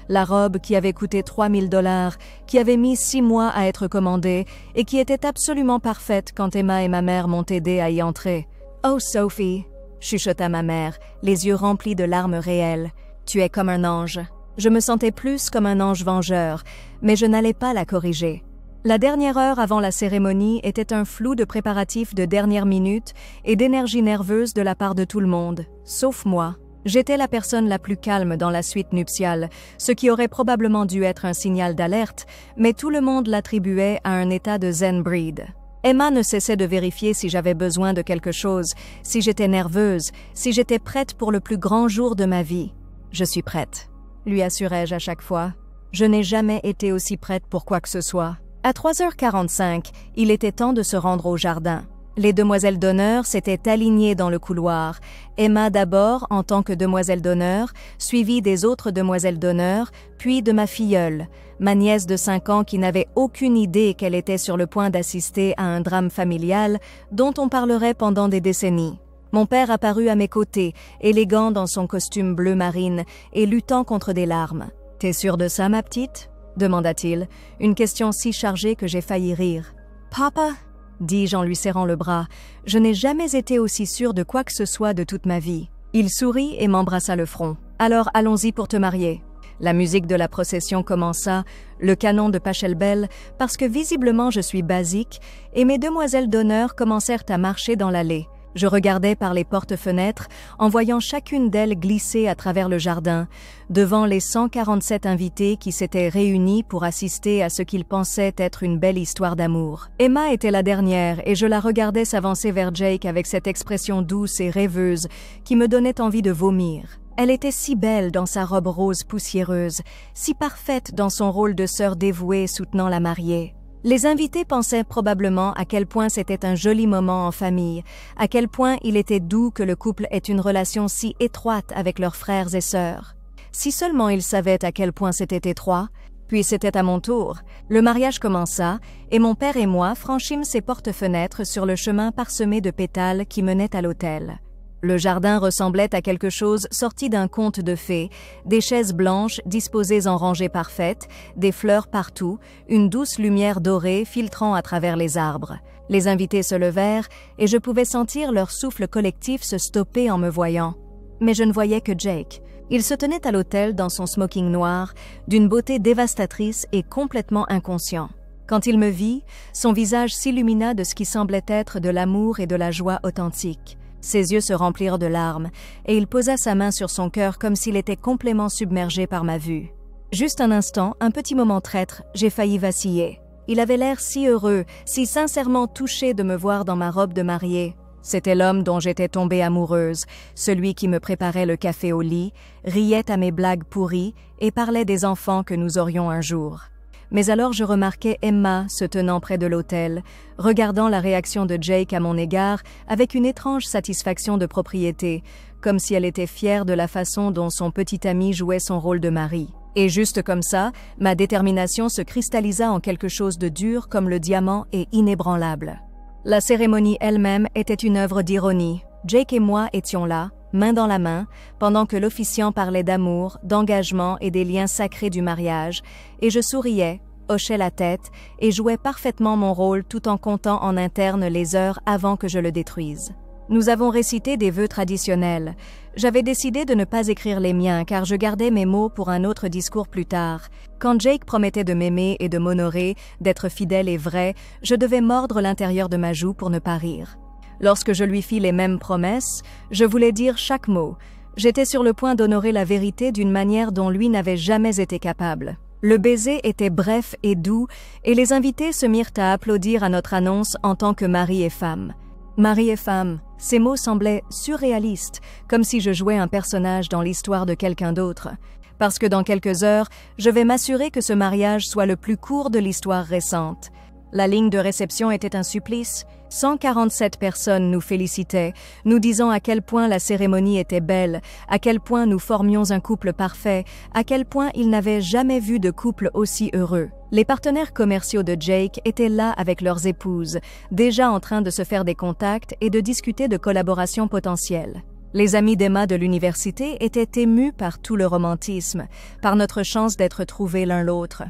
La robe qui avait coûté 3 000 $, qui avait mis 6 mois à être commandée et qui était absolument parfaite quand Emma et ma mère m'ont aidée à y entrer. « Oh, Sophie !» chuchota ma mère, les yeux remplis de larmes réelles. « Tu es comme un ange. » Je me sentais plus comme un ange vengeur, mais je n'allais pas la corriger. La dernière heure avant la cérémonie était un flou de préparatifs de dernière minute et d'énergie nerveuse de la part de tout le monde, sauf moi. J'étais la personne la plus calme dans la suite nuptiale, ce qui aurait probablement dû être un signal d'alerte, mais tout le monde l'attribuait à un état de zen breed. Emma ne cessait de vérifier si j'avais besoin de quelque chose, si j'étais nerveuse, si j'étais prête pour le plus grand jour de ma vie. « Je suis prête », lui assurai-je à chaque fois. Je n'ai jamais été aussi prête pour quoi que ce soit. À 3h45, il était temps de se rendre au jardin. Les demoiselles d'honneur s'étaient alignées dans le couloir. Emma d'abord en tant que demoiselle d'honneur, suivie des autres demoiselles d'honneur, puis de ma filleule, ma nièce de 5 ans qui n'avait aucune idée qu'elle était sur le point d'assister à un drame familial dont on parlerait pendant des décennies. Mon père apparut à mes côtés, élégant dans son costume bleu marine et luttant contre des larmes. « T'es sûre de ça, ma petite ?» demanda-t-il, une question si chargée que j'ai failli rire. « Papa ?» dis-je en lui serrant le bras. « Je n'ai jamais été aussi sûre de quoi que ce soit de toute ma vie. » Il sourit et m'embrassa le front. « Alors allons-y pour te marier. » La musique de la procession commença, le canon de Pachelbel, parce que visiblement je suis basique, et mes demoiselles d'honneur commencèrent à marcher dans l'allée. Je regardais par les portes-fenêtres, en voyant chacune d'elles glisser à travers le jardin, devant les 147 invités qui s'étaient réunis pour assister à ce qu'ils pensaient être une belle histoire d'amour. Emma était la dernière, et je la regardais s'avancer vers Jake avec cette expression douce et rêveuse qui me donnait envie de vomir. Elle était si belle dans sa robe rose poussiéreuse, si parfaite dans son rôle de sœur dévouée soutenant la mariée. Les invités pensaient probablement à quel point c'était un joli moment en famille, à quel point il était doux que le couple ait une relation si étroite avec leurs frères et sœurs. Si seulement ils savaient à quel point c'était étroit. Puis c'était à mon tour. Le mariage commença, et mon père et moi franchîmes ces portes-fenêtres sur le chemin parsemé de pétales qui menait à l'autel. Le jardin ressemblait à quelque chose sorti d'un conte de fées, des chaises blanches disposées en rangées parfaites, des fleurs partout, une douce lumière dorée filtrant à travers les arbres. Les invités se levèrent et je pouvais sentir leur souffle collectif se stopper en me voyant. Mais je ne voyais que Jake. Il se tenait à l'autel dans son smoking noir, d'une beauté dévastatrice et complètement inconscient. Quand il me vit, son visage s'illumina de ce qui semblait être de l'amour et de la joie authentique. Ses yeux se remplirent de larmes, et il posa sa main sur son cœur comme s'il était complètement submergé par ma vue. Juste un instant, un petit moment traître, j'ai failli vaciller. Il avait l'air si heureux, si sincèrement touché de me voir dans ma robe de mariée. C'était l'homme dont j'étais tombée amoureuse, celui qui me préparait le café au lit, riait à mes blagues pourries et parlait des enfants que nous aurions un jour. Mais alors je remarquai Emma se tenant près de l'autel, regardant la réaction de Jake à mon égard avec une étrange satisfaction de propriété, comme si elle était fière de la façon dont son petit ami jouait son rôle de mari. Et juste comme ça, ma détermination se cristallisa en quelque chose de dur comme le diamant et inébranlable. La cérémonie elle-même était une œuvre d'ironie. Jake et moi étions là, main dans la main, pendant que l'officiant parlait d'amour, d'engagement et des liens sacrés du mariage, et je souriais, hochait la tête et jouait parfaitement mon rôle tout en comptant en interne les heures avant que je le détruise. Nous avons récité des vœux traditionnels. J'avais décidé de ne pas écrire les miens car je gardais mes mots pour un autre discours plus tard. Quand Jake promettait de m'aimer et de m'honorer, d'être fidèle et vrai, je devais mordre l'intérieur de ma joue pour ne pas rire. Lorsque je lui fis les mêmes promesses, je voulais dire chaque mot. J'étais sur le point d'honorer la vérité d'une manière dont lui n'avait jamais été capable. Le baiser était bref et doux, et les invités se mirent à applaudir à notre annonce en tant que mari et femme. Mari et femme, ces mots semblaient surréalistes, comme si je jouais un personnage dans l'histoire de quelqu'un d'autre. Parce que dans quelques heures, je vais m'assurer que ce mariage soit le plus court de l'histoire récente. La ligne de réception était un supplice. 147 personnes nous félicitaient, nous disant à quel point la cérémonie était belle, à quel point nous formions un couple parfait, à quel point ils n'avaient jamais vu de couple aussi heureux. Les partenaires commerciaux de Jake étaient là avec leurs épouses, déjà en train de se faire des contacts et de discuter de collaborations potentielles. Les amis d'Emma de l'université étaient émus par tout le romantisme, par notre chance d'être trouvés l'un l'autre.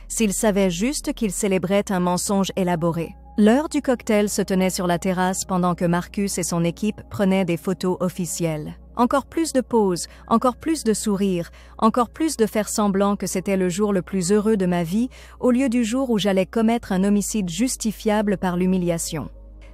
S'ils savaient juste qu'ils célébraient un mensonge élaboré. L'heure du cocktail se tenait sur la terrasse pendant que Marcus et son équipe prenaient des photos officielles. Encore plus de poses, encore plus de sourires, encore plus de faire semblant que c'était le jour le plus heureux de ma vie au lieu du jour où j'allais commettre un homicide justifiable par l'humiliation.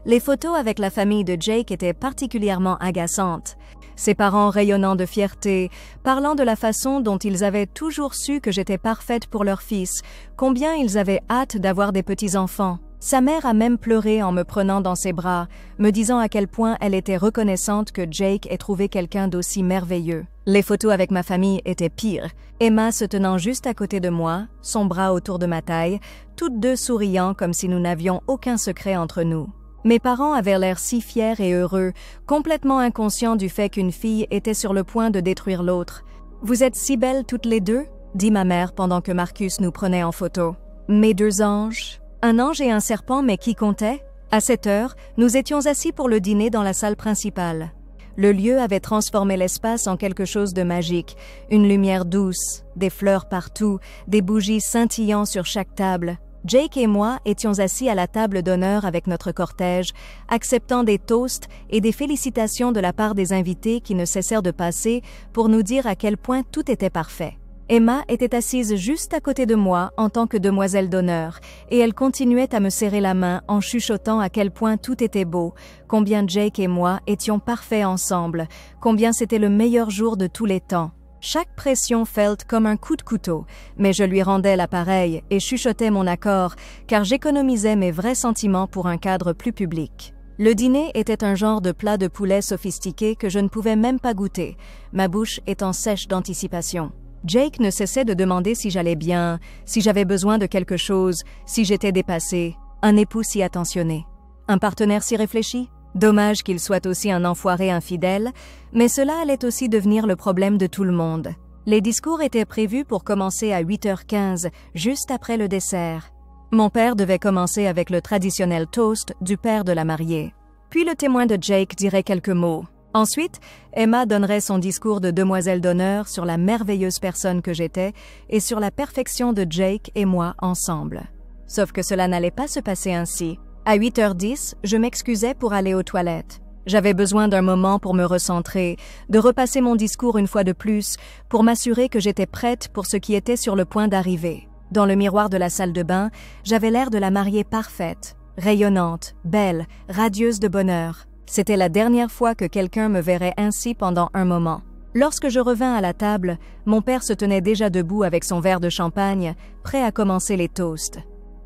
Les photos avec la famille de Jake étaient particulièrement agaçantes. Ses parents rayonnant de fierté, parlant de la façon dont ils avaient toujours su que j'étais parfaite pour leur fils, combien ils avaient hâte d'avoir des petits-enfants. Sa mère a même pleuré en me prenant dans ses bras, me disant à quel point elle était reconnaissante que Jake ait trouvé quelqu'un d'aussi merveilleux. Les photos avec ma famille étaient pires. Emma se tenant juste à côté de moi, son bras autour de ma taille, toutes deux souriant comme si nous n'avions aucun secret entre nous. Mes parents avaient l'air si fiers et heureux, complètement inconscients du fait qu'une fille était sur le point de détruire l'autre. « Vous êtes si belles toutes les deux ?» dit ma mère pendant que Marcus nous prenait en photo. « Mes deux anges ?» Un ange et un serpent, mais qui comptait? À cette heure, nous étions assis pour le dîner dans la salle principale. Le lieu avait transformé l'espace en quelque chose de magique. Une lumière douce, des fleurs partout, des bougies scintillant sur chaque table. Jake et moi étions assis à la table d'honneur avec notre cortège, acceptant des toasts et des félicitations de la part des invités qui ne cessèrent de passer pour nous dire à quel point tout était parfait. Emma était assise juste à côté de moi en tant que demoiselle d'honneur, et elle continuait à me serrer la main en chuchotant à quel point tout était beau, combien Jake et moi étions parfaits ensemble, combien c'était le meilleur jour de tous les temps. Chaque pression felt comme un coup de couteau, mais je lui rendais l'appareil et chuchotais mon accord, car j'économisais mes vrais sentiments pour un cadre plus public. Le dîner était un genre de plat de poulet sophistiqué que je ne pouvais même pas goûter, ma bouche étant sèche d'anticipation. Jake ne cessait de demander si j'allais bien, si j'avais besoin de quelque chose, si j'étais dépassée. Un époux si attentionné. Un partenaire si réfléchi. Dommage qu'il soit aussi un enfoiré infidèle, mais cela allait aussi devenir le problème de tout le monde. Les discours étaient prévus pour commencer à 8h15, juste après le dessert. Mon père devait commencer avec le traditionnel toast du père de la mariée. Puis le témoin de Jake dirait quelques mots. Ensuite, Emma donnerait son discours de demoiselle d'honneur sur la merveilleuse personne que j'étais et sur la perfection de Jake et moi ensemble. Sauf que cela n'allait pas se passer ainsi. À 8h10, je m'excusais pour aller aux toilettes. J'avais besoin d'un moment pour me recentrer, de repasser mon discours une fois de plus, pour m'assurer que j'étais prête pour ce qui était sur le point d'arriver. Dans le miroir de la salle de bain, j'avais l'air de la mariée parfaite, rayonnante, belle, radieuse de bonheur. C'était la dernière fois que quelqu'un me verrait ainsi pendant un moment. Lorsque je revins à la table, mon père se tenait déjà debout avec son verre de champagne, prêt à commencer les toasts.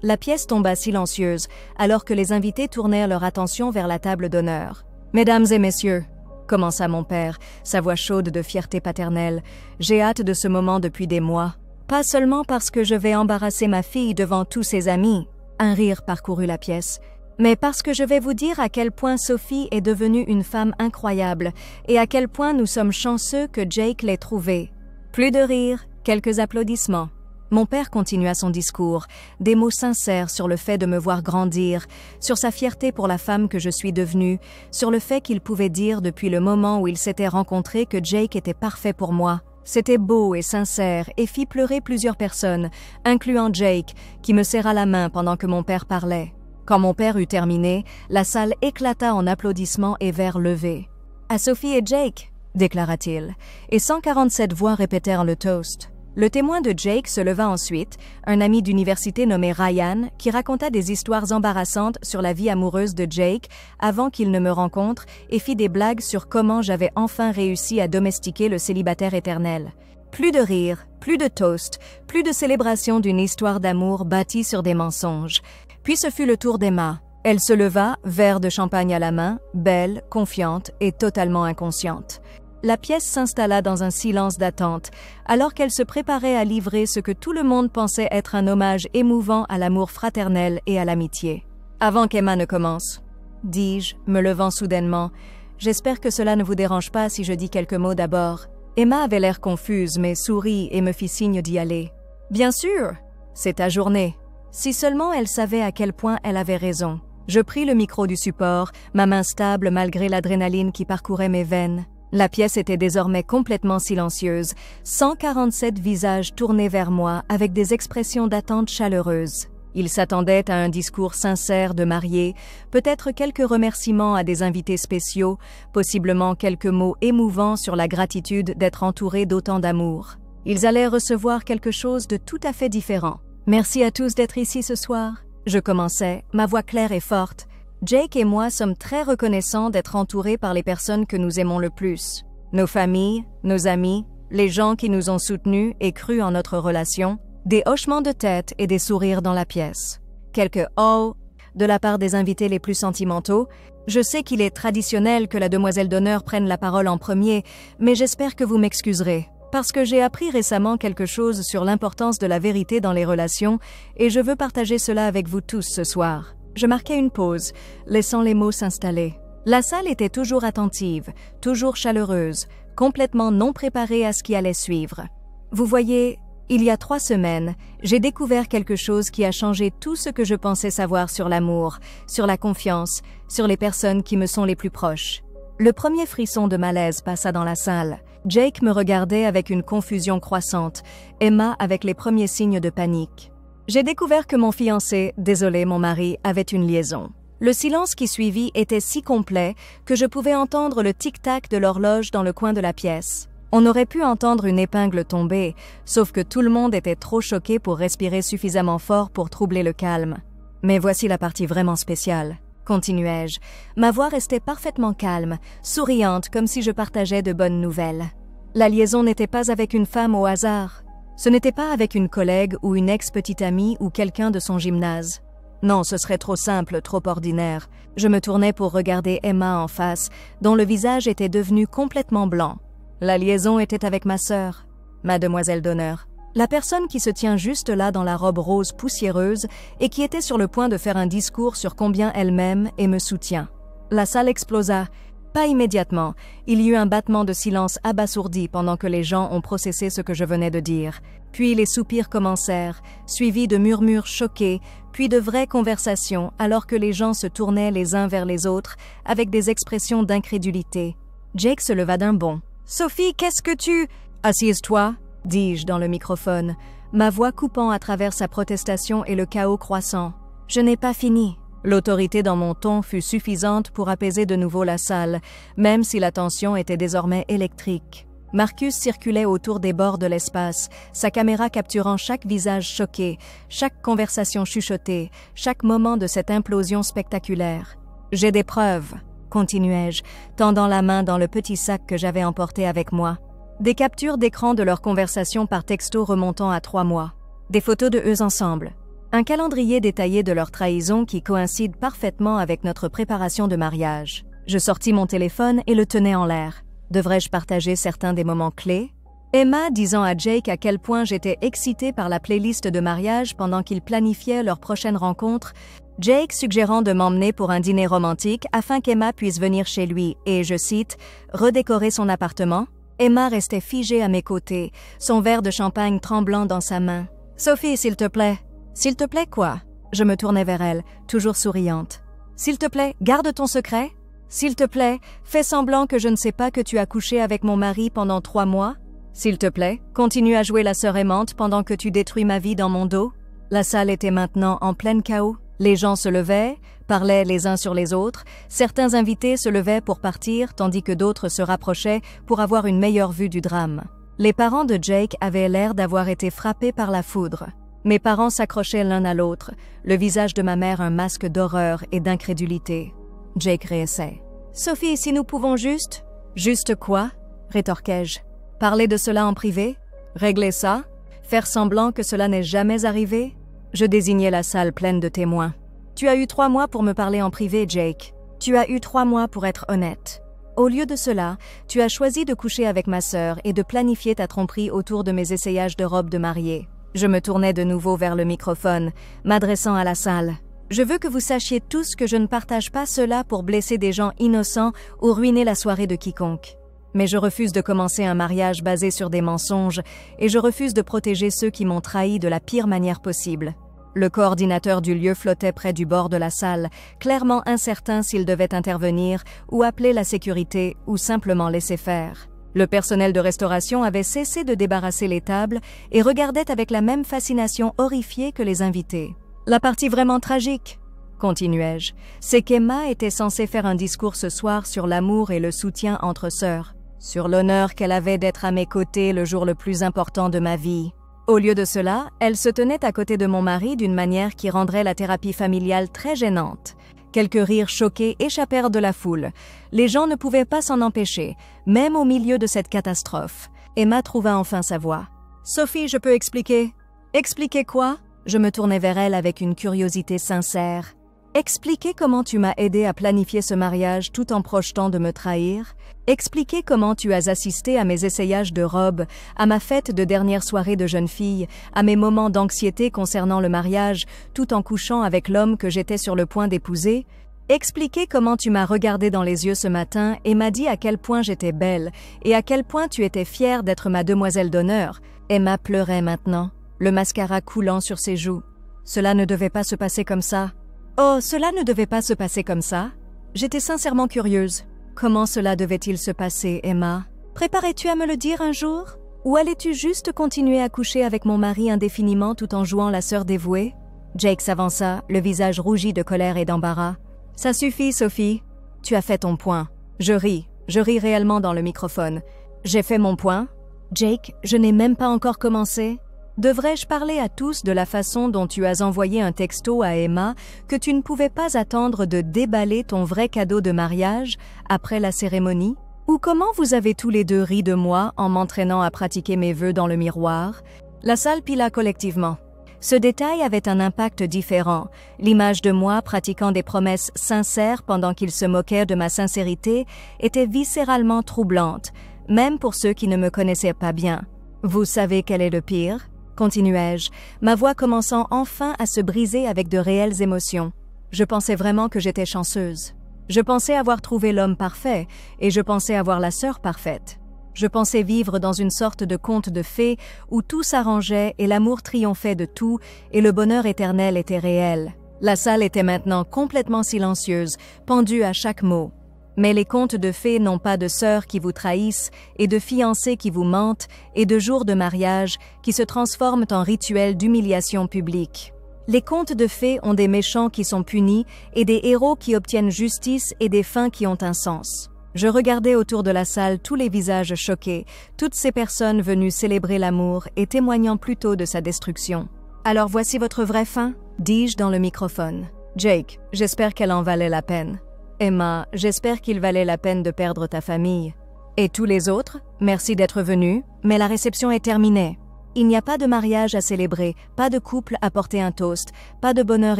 La pièce tomba silencieuse, alors que les invités tournèrent leur attention vers la table d'honneur. « Mesdames et messieurs », commença mon père, sa voix chaude de fierté paternelle, « j'ai hâte de ce moment depuis des mois. Pas seulement parce que je vais embarrasser ma fille devant tous ses amis. » Un rire parcourut la pièce. Mais parce que je vais vous dire à quel point Sophie est devenue une femme incroyable et à quel point nous sommes chanceux que Jake l'ait trouvée. Plus de rire, quelques applaudissements. Mon père continua son discours, des mots sincères sur le fait de me voir grandir, sur sa fierté pour la femme que je suis devenue, sur le fait qu'il pouvait dire depuis le moment où ils s'étaient rencontrés que Jake était parfait pour moi. C'était beau et sincère et fit pleurer plusieurs personnes, incluant Jake, qui me serra la main pendant que mon père parlait. Quand mon père eut terminé, la salle éclata en applaudissements et verres levés. « À Sophie et Jake !» déclara-t-il, et 147 voix répétèrent le toast. Le témoin de Jake se leva ensuite, un ami d'université nommé Ryan, qui raconta des histoires embarrassantes sur la vie amoureuse de Jake avant qu'il ne me rencontre et fit des blagues sur comment j'avais enfin réussi à domestiquer le célibataire éternel. Plus de rire, plus de toast, plus de célébration d'une histoire d'amour bâtie sur des mensonges. Puis ce fut le tour d'Emma. Elle se leva, verre de champagne à la main, belle, confiante et totalement inconsciente. La pièce s'installa dans un silence d'attente, alors qu'elle se préparait à livrer ce que tout le monde pensait être un hommage émouvant à l'amour fraternel et à l'amitié. « Avant qu'Emma ne commence, » dis-je, me levant soudainement, « j'espère que cela ne vous dérange pas si je dis quelques mots d'abord. » Emma avait l'air confuse, mais sourit et me fit signe d'y aller. « Bien sûr, c'est ta journée. » Si seulement elle savait à quel point elle avait raison. Je pris le micro du support, ma main stable malgré l'adrénaline qui parcourait mes veines. La pièce était désormais complètement silencieuse, 147 visages tournés vers moi avec des expressions d'attente chaleureuses. Ils s'attendaient à un discours sincère de mariés, peut-être quelques remerciements à des invités spéciaux, possiblement quelques mots émouvants sur la gratitude d'être entourés d'autant d'amour. Ils allaient recevoir quelque chose de tout à fait différent. « Merci à tous d'être ici ce soir. » Je commençais, ma voix claire et forte. Jake et moi sommes très reconnaissants d'être entourés par les personnes que nous aimons le plus. Nos familles, nos amis, les gens qui nous ont soutenus et cru en notre relation, des hochements de tête et des sourires dans la pièce. Quelques « oh » de la part des invités les plus sentimentaux. Je sais qu'il est traditionnel que la demoiselle d'honneur prenne la parole en premier, mais j'espère que vous m'excuserez, parce que j'ai appris récemment quelque chose sur l'importance de la vérité dans les relations et je veux partager cela avec vous tous ce soir. Je marquai une pause, laissant les mots s'installer. La salle était toujours attentive, toujours chaleureuse, complètement non préparée à ce qui allait suivre. Vous voyez, il y a 3 semaines, j'ai découvert quelque chose qui a changé tout ce que je pensais savoir sur l'amour, sur la confiance, sur les personnes qui me sont les plus proches. Le premier frisson de malaise passa dans la salle. Jake me regardait avec une confusion croissante, Emma avec les premiers signes de panique. J'ai découvert que mon fiancé, désolé mon mari, avait une liaison. Le silence qui suivit était si complet que je pouvais entendre le tic-tac de l'horloge dans le coin de la pièce. On aurait pu entendre une épingle tomber, sauf que tout le monde était trop choqué pour respirer suffisamment fort pour troubler le calme. Mais voici la partie vraiment spéciale, continuai-je. Ma voix restait parfaitement calme, souriante comme si je partageais de bonnes nouvelles. La liaison n'était pas avec une femme au hasard. Ce n'était pas avec une collègue ou une ex-petite amie ou quelqu'un de son gymnase. Non, ce serait trop simple, trop ordinaire. Je me tournai pour regarder Emma en face, dont le visage était devenu complètement blanc. La liaison était avec ma sœur, ma demoiselle d'honneur. La personne qui se tient juste là dans la robe rose poussiéreuse et qui était sur le point de faire un discours sur combien elle m'aime et me soutient. La salle explosa. Pas immédiatement, il y eut un battement de silence abasourdi pendant que les gens ont processé ce que je venais de dire. Puis les soupirs commencèrent, suivis de murmures choqués, puis de vraies conversations alors que les gens se tournaient les uns vers les autres avec des expressions d'incrédulité. Jake se leva d'un bond. « Sophie, qu'est-ce que tu… » « Assise-toi » dis-je dans le microphone, ma voix coupant à travers sa protestation et le chaos croissant. « Je n'ai pas fini. » L'autorité dans mon ton fut suffisante pour apaiser de nouveau la salle, même si la tension était désormais électrique. Marcus circulait autour des bords de l'espace, sa caméra capturant chaque visage choqué, chaque conversation chuchotée, chaque moment de cette implosion spectaculaire. « J'ai des preuves », continuai-je, tendant la main dans le petit sac que j'avais emporté avec moi. Des captures d'écran de leur conversation par texto remontant à 3 mois. Des photos de eux ensemble. Un calendrier détaillé de leur trahison qui coïncide parfaitement avec notre préparation de mariage. Je sortis mon téléphone et le tenais en l'air. Devrais-je partager certains des moments clés? Emma disant à Jake à quel point j'étais excitée par la playlist de mariage pendant qu'ils planifiaient leur prochaine rencontre, Jake suggérant de m'emmener pour un dîner romantique afin qu'Emma puisse venir chez lui et, je cite, « redécorer son appartement ». Emma restait figée à mes côtés, son verre de champagne tremblant dans sa main. « Sophie, s'il te plaît. »« S'il te plaît quoi ?» Je me tournai vers elle, toujours souriante. « S'il te plaît, garde ton secret. S'il te plaît, fais semblant que je ne sais pas que tu as couché avec mon mari pendant 3 mois. S'il te plaît, continue à jouer la sœur aimante pendant que tu détruis ma vie dans mon dos. La salle était maintenant en plein chaos. Les gens se levaient, parlaient les uns sur les autres, certains invités se levaient pour partir tandis que d'autres se rapprochaient pour avoir une meilleure vue du drame. Les parents de Jake avaient l'air d'avoir été frappés par la foudre. Mes parents s'accrochaient l'un à l'autre, le visage de ma mère un masque d'horreur et d'incrédulité. Jake réessayait. « Sophie, si nous pouvons juste… »« Juste quoi ?» rétorquai-je. « Parler de cela en privé ? Régler ça ? Faire semblant que cela n'est jamais arrivé ?» Je désignai la salle pleine de témoins. « Tu as eu 3 mois pour me parler en privé, Jake. Tu as eu 3 mois pour être honnête. Au lieu de cela, tu as choisi de coucher avec ma sœur et de planifier ta tromperie autour de mes essayages de robe de mariée. » Je me tournai de nouveau vers le microphone, m'adressant à la salle. « Je veux que vous sachiez tous que je ne partage pas cela pour blesser des gens innocents ou ruiner la soirée de quiconque. Mais je refuse de commencer un mariage basé sur des mensonges et je refuse de protéger ceux qui m'ont trahi de la pire manière possible. » Le coordinateur du lieu flottait près du bord de la salle, clairement incertain s'il devait intervenir ou appeler la sécurité ou simplement laisser faire. Le personnel de restauration avait cessé de débarrasser les tables et regardait avec la même fascination horrifiée que les invités. « La partie vraiment tragique, » continuai-je, « c'est qu'Emma était censée faire un discours ce soir sur l'amour et le soutien entre sœurs, sur l'honneur qu'elle avait d'être à mes côtés le jour le plus important de ma vie. Au lieu de cela, elle se tenait à côté de mon mari d'une manière qui rendrait la thérapie familiale très gênante. Quelques rires choqués échappèrent de la foule. Les gens ne pouvaient pas s'en empêcher, même au milieu de cette catastrophe. Emma trouva enfin sa voix. « Sophie, je peux expliquer. »« Expliquer quoi ?» Je me tournai vers elle avec une curiosité sincère. « Expliquer comment tu m'as aidé à planifier ce mariage tout en projetant de me trahir. Expliquer comment tu as assisté à mes essayages de robe, à ma fête de dernière soirée de jeune fille, à mes moments d'anxiété concernant le mariage, tout en couchant avec l'homme que j'étais sur le point d'épouser. Expliquer comment tu m'as regardé dans les yeux ce matin et m'as dit à quel point j'étais belle et à quel point tu étais fière d'être ma demoiselle d'honneur. » Emma pleurait maintenant, le mascara coulant sur ses joues. Cela ne devait pas se passer comme ça. Oh, cela ne devait pas se passer comme ça? J'étais sincèrement curieuse. Comment cela devait-il se passer, Emma? Préparais-tu à me le dire un jour? Ou allais-tu juste continuer à coucher avec mon mari indéfiniment tout en jouant la sœur dévouée? Jake s'avança, le visage rougi de colère et d'embarras. « Ça suffit, Sophie. Tu as fait ton point. » Je ris réellement dans le microphone. « J'ai fait mon point? Jake, je n'ai même pas encore commencé. Devrais-je parler à tous de la façon dont tu as envoyé un texto à Emma que tu ne pouvais pas attendre de déballer ton vrai cadeau de mariage après la cérémonie? Ou comment vous avez tous les deux ri de moi en m'entraînant à pratiquer mes vœux dans le miroir? » La salle pila collectivement. Ce détail avait un impact différent. L'image de moi pratiquant des promesses sincères pendant qu'il se moquait de ma sincérité était viscéralement troublante, même pour ceux qui ne me connaissaient pas bien. « Vous savez quel est le pire ?» continuai-je, ma voix commençant enfin à se briser avec de réelles émotions. Je pensais vraiment que j'étais chanceuse. Je pensais avoir trouvé l'homme parfait et je pensais avoir la sœur parfaite. Je pensais vivre dans une sorte de conte de fées où tout s'arrangeait et l'amour triomphait de tout et le bonheur éternel était réel. La salle était maintenant complètement silencieuse, pendue à chaque mot. Mais les contes de fées n'ont pas de sœurs qui vous trahissent et de fiancés qui vous mentent et de jours de mariage qui se transforment en rituels d'humiliation publique. Les contes de fées ont des méchants qui sont punis et des héros qui obtiennent justice et des fins qui ont un sens. Je regardais autour de la salle tous les visages choqués, toutes ces personnes venues célébrer l'amour et témoignant plutôt de sa destruction. « Alors voici votre vraie fin ?» dis-je dans le microphone. « Jake, j'espère qu'elle en valait la peine. Emma, j'espère qu'il valait la peine de perdre ta famille. Et tous les autres, merci d'être venus, mais la réception est terminée. Il n'y a pas de mariage à célébrer, pas de couple à porter un toast, pas de bonheur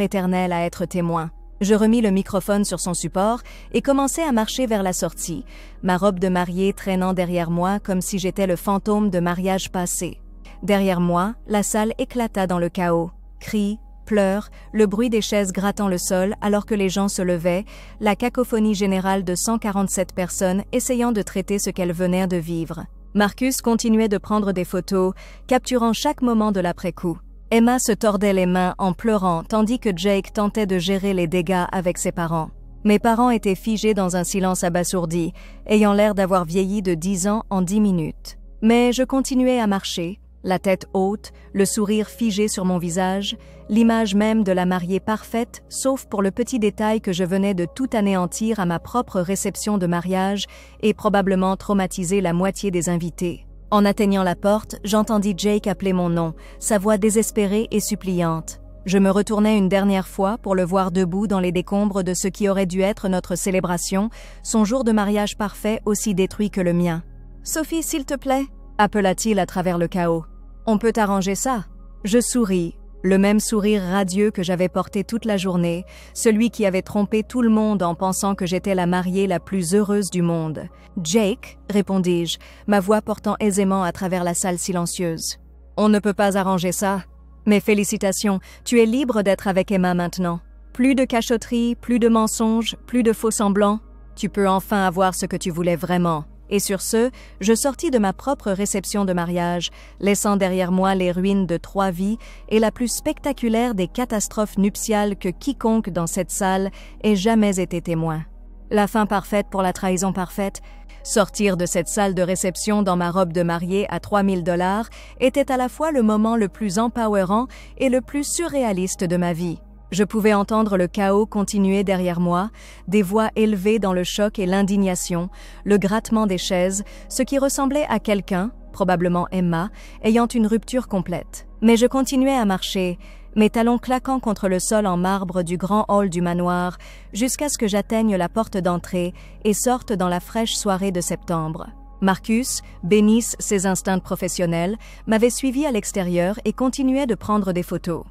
éternel à être témoin. » Je remis le microphone sur son support et commençai à marcher vers la sortie, ma robe de mariée traînant derrière moi comme si j'étais le fantôme de mariage passé. Derrière moi, la salle éclata dans le chaos. Cris, pleurs, le bruit des chaises grattant le sol alors que les gens se levaient, la cacophonie générale de 147 personnes essayant de traiter ce qu'elles venaient de vivre. Marcus continuait de prendre des photos, capturant chaque moment de l'après-coup. Emma se tordait les mains en pleurant tandis que Jake tentait de gérer les dégâts avec ses parents. Mes parents étaient figés dans un silence abasourdi, ayant l'air d'avoir vieilli de 10 ans en 10 minutes. Mais je continuais à marcher, la tête haute, le sourire figé sur mon visage, l'image même de la mariée parfaite, sauf pour le petit détail que je venais de tout anéantir à ma propre réception de mariage et probablement traumatiser la moitié des invités. En atteignant la porte, j'entendis Jake appeler mon nom, sa voix désespérée et suppliante. Je me retournai une dernière fois pour le voir debout dans les décombres de ce qui aurait dû être notre célébration, son jour de mariage parfait aussi détruit que le mien. « Sophie, s'il te plaît » appela-t-il à travers le chaos. « On peut arranger ça ?» Je souris, le même sourire radieux que j'avais porté toute la journée, celui qui avait trompé tout le monde en pensant que j'étais la mariée la plus heureuse du monde. « Jake » répondis-je, ma voix portant aisément à travers la salle silencieuse. « On ne peut pas arranger ça. Mais félicitations, tu es libre d'être avec Emma maintenant. Plus de cachotterie, plus de mensonges, plus de faux-semblants. Tu peux enfin avoir ce que tu voulais vraiment. » Et sur ce, je sortis de ma propre réception de mariage, laissant derrière moi les ruines de 3 vies et la plus spectaculaire des catastrophes nuptiales que quiconque dans cette salle ait jamais été témoin. La fin parfaite pour la trahison parfaite. Sortir de cette salle de réception dans ma robe de mariée à 3 000 $ était à la fois le moment le plus empowerant et le plus surréaliste de ma vie. Je pouvais entendre le chaos continuer derrière moi, des voix élevées dans le choc et l'indignation, le grattement des chaises, ce qui ressemblait à quelqu'un, probablement Emma, ayant une rupture complète. Mais je continuais à marcher, mes talons claquant contre le sol en marbre du grand hall du manoir, jusqu'à ce que j'atteigne la porte d'entrée et sorte dans la fraîche soirée de septembre. Marcus, bénisse ses instincts professionnels, m'avait suivi à l'extérieur et continuait de prendre des photos.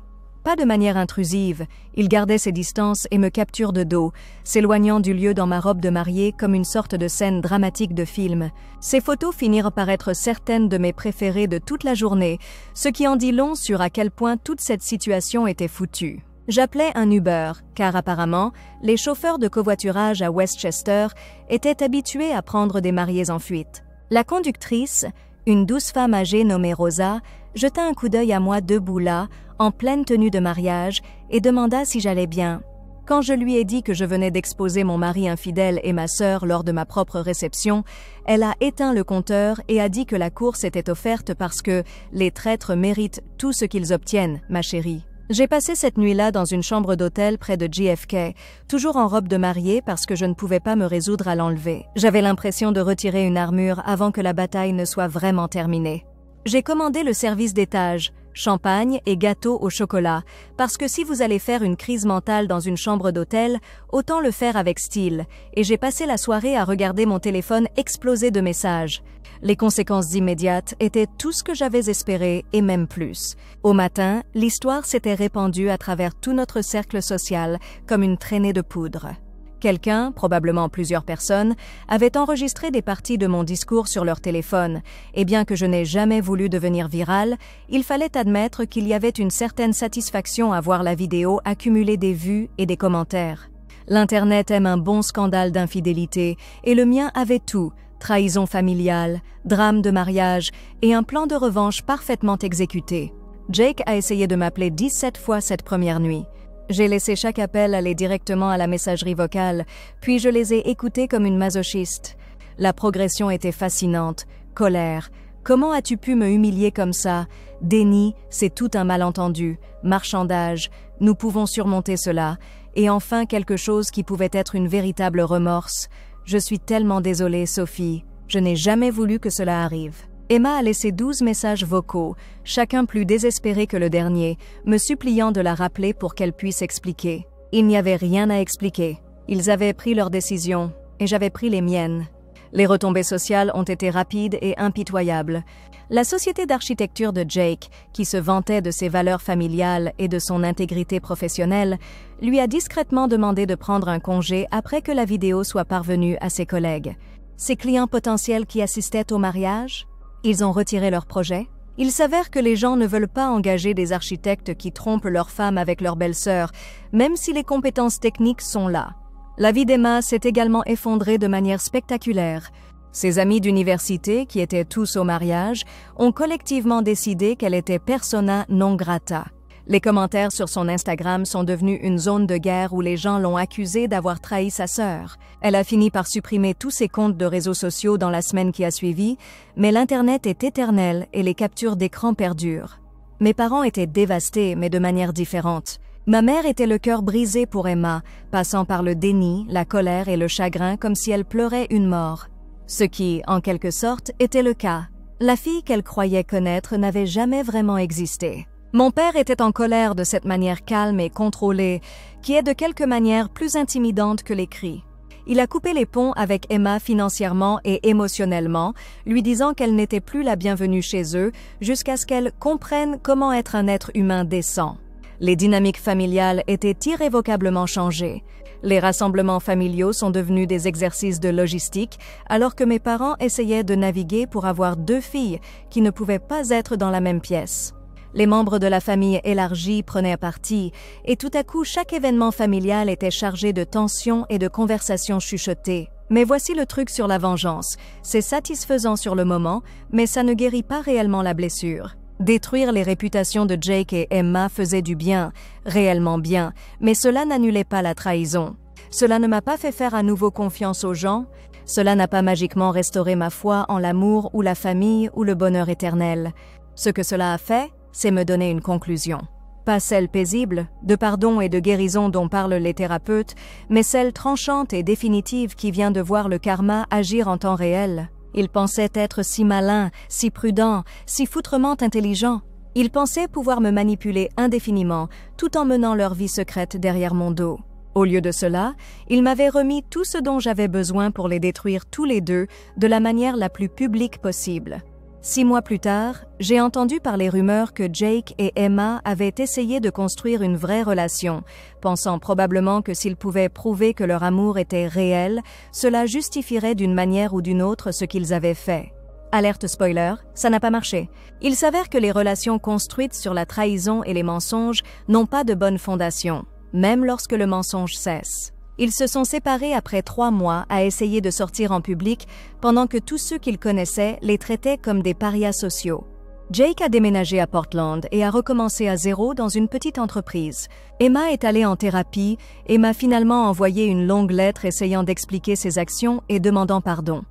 Pas de manière intrusive, il gardait ses distances et me capture de dos, s'éloignant du lieu dans ma robe de mariée comme une sorte de scène dramatique de film. Ces photos finirent par être certaines de mes préférées de toute la journée, ce qui en dit long sur à quel point toute cette situation était foutue. J'appelais un Uber, car apparemment, les chauffeurs de covoiturage à Westchester étaient habitués à prendre des mariés en fuite. La conductrice, une douce femme âgée nommée Rosa, jeta un coup d'œil à moi debout là, en pleine tenue de mariage, et demanda si j'allais bien. Quand je lui ai dit que je venais d'exposer mon mari infidèle et ma sœur lors de ma propre réception, elle a éteint le compteur et a dit que la course était offerte parce que les traîtres méritent tout ce qu'ils obtiennent, ma chérie. J'ai passé cette nuit-là dans une chambre d'hôtel près de JFK, toujours en robe de mariée parce que je ne pouvais pas me résoudre à l'enlever. J'avais l'impression de retirer une armure avant que la bataille ne soit vraiment terminée. J'ai commandé le service d'étage, champagne et gâteau au chocolat, parce que si vous allez faire une crise mentale dans une chambre d'hôtel, autant le faire avec style, et j'ai passé la soirée à regarder mon téléphone exploser de messages. Les conséquences immédiates étaient tout ce que j'avais espéré et même plus. Au matin, l'histoire s'était répandue à travers tout notre cercle social comme une traînée de poudre. Quelqu'un, probablement plusieurs personnes, avait enregistré des parties de mon discours sur leur téléphone, et bien que je n'ai jamais voulu devenir virale, il fallait admettre qu'il y avait une certaine satisfaction à voir la vidéo accumuler des vues et des commentaires. L'Internet aime un bon scandale d'infidélité, et le mien avait tout, trahison familiale, drame de mariage et un plan de revanche parfaitement exécuté. Jake a essayé de m'appeler 17 fois cette première nuit. J'ai laissé chaque appel aller directement à la messagerie vocale, puis je les ai écoutés comme une masochiste. La progression était fascinante. Colère. Comment as-tu pu me humilier comme ça? Déni, c'est tout un malentendu. Marchandage. Nous pouvons surmonter cela. Et enfin quelque chose qui pouvait être une véritable remorse. Je suis tellement désolée, Sophie. Je n'ai jamais voulu que cela arrive. Emma a laissé 12 messages vocaux, chacun plus désespéré que le dernier, me suppliant de la rappeler pour qu'elle puisse expliquer. Il n'y avait rien à expliquer. Ils avaient pris leurs décisions, et j'avais pris les miennes. Les retombées sociales ont été rapides et impitoyables. La société d'architecture de Jake, qui se vantait de ses valeurs familiales et de son intégrité professionnelle, lui a discrètement demandé de prendre un congé après que la vidéo soit parvenue à ses collègues. Ses clients potentiels qui assistaient au mariage? Ils ont retiré leur projet. Il s'avère que les gens ne veulent pas engager des architectes qui trompent leurs femmes avec leur belle-sœur, même si les compétences techniques sont là. La vie d'Emma s'est également effondrée de manière spectaculaire. Ses amis d'université, qui étaient tous au mariage, ont collectivement décidé qu'elle était persona non grata. Les commentaires sur son Instagram sont devenus une zone de guerre où les gens l'ont accusée d'avoir trahi sa sœur. Elle a fini par supprimer tous ses comptes de réseaux sociaux dans la semaine qui a suivi, mais l'Internet est éternel et les captures d'écran perdurent. Mes parents étaient dévastés, mais de manière différente. Ma mère était le cœur brisé pour Emma, passant par le déni, la colère et le chagrin comme si elle pleurait une mort. Ce qui, en quelque sorte, était le cas. La fille qu'elle croyait connaître n'avait jamais vraiment existé. Mon père était en colère de cette manière calme et contrôlée, qui est de quelque manière plus intimidante que les cris. Il a coupé les ponts avec Emma financièrement et émotionnellement, lui disant qu'elle n'était plus la bienvenue chez eux jusqu'à ce qu'elle comprenne comment être un être humain décent. Les dynamiques familiales étaient irrévocablement changées. Les rassemblements familiaux sont devenus des exercices de logistique, alors que mes parents essayaient de naviguer pour avoir 2 filles qui ne pouvaient pas être dans la même pièce. Les membres de la famille élargie prenaient parti, et tout à coup chaque événement familial était chargé de tensions et de conversations chuchotées. Mais voici le truc sur la vengeance. C'est satisfaisant sur le moment, mais ça ne guérit pas réellement la blessure. Détruire les réputations de Jake et Emma faisait du bien, réellement bien, mais cela n'annulait pas la trahison. Cela ne m'a pas fait faire à nouveau confiance aux gens. Cela n'a pas magiquement restauré ma foi en l'amour ou la famille ou le bonheur éternel. Ce que cela a fait, c'est me donner une conclusion. Pas celle paisible, de pardon et de guérison dont parlent les thérapeutes, mais celle tranchante et définitive qui vient de voir le karma agir en temps réel. Ils pensaient être si malins, si prudents, si foutrement intelligents. Ils pensaient pouvoir me manipuler indéfiniment, tout en menant leur vie secrète derrière mon dos. Au lieu de cela, ils m'avaient remis tout ce dont j'avais besoin pour les détruire tous les deux de la manière la plus publique possible. 6 mois plus tard, j'ai entendu par les rumeurs que Jake et Emma avaient essayé de construire une vraie relation, pensant probablement que s'ils pouvaient prouver que leur amour était réel, cela justifierait d'une manière ou d'une autre ce qu'ils avaient fait. Alerte spoiler, ça n'a pas marché. Il s'avère que les relations construites sur la trahison et les mensonges n'ont pas de bonne fondation, même lorsque le mensonge cesse. Ils se sont séparés après 3 mois à essayer de sortir en public pendant que tous ceux qu'ils connaissaient les traitaient comme des parias sociaux. Jake a déménagé à Portland et a recommencé à zéro dans une petite entreprise. Emma est allée en thérapie et m'a finalement envoyé une longue lettre essayant d'expliquer ses actions et demandant pardon.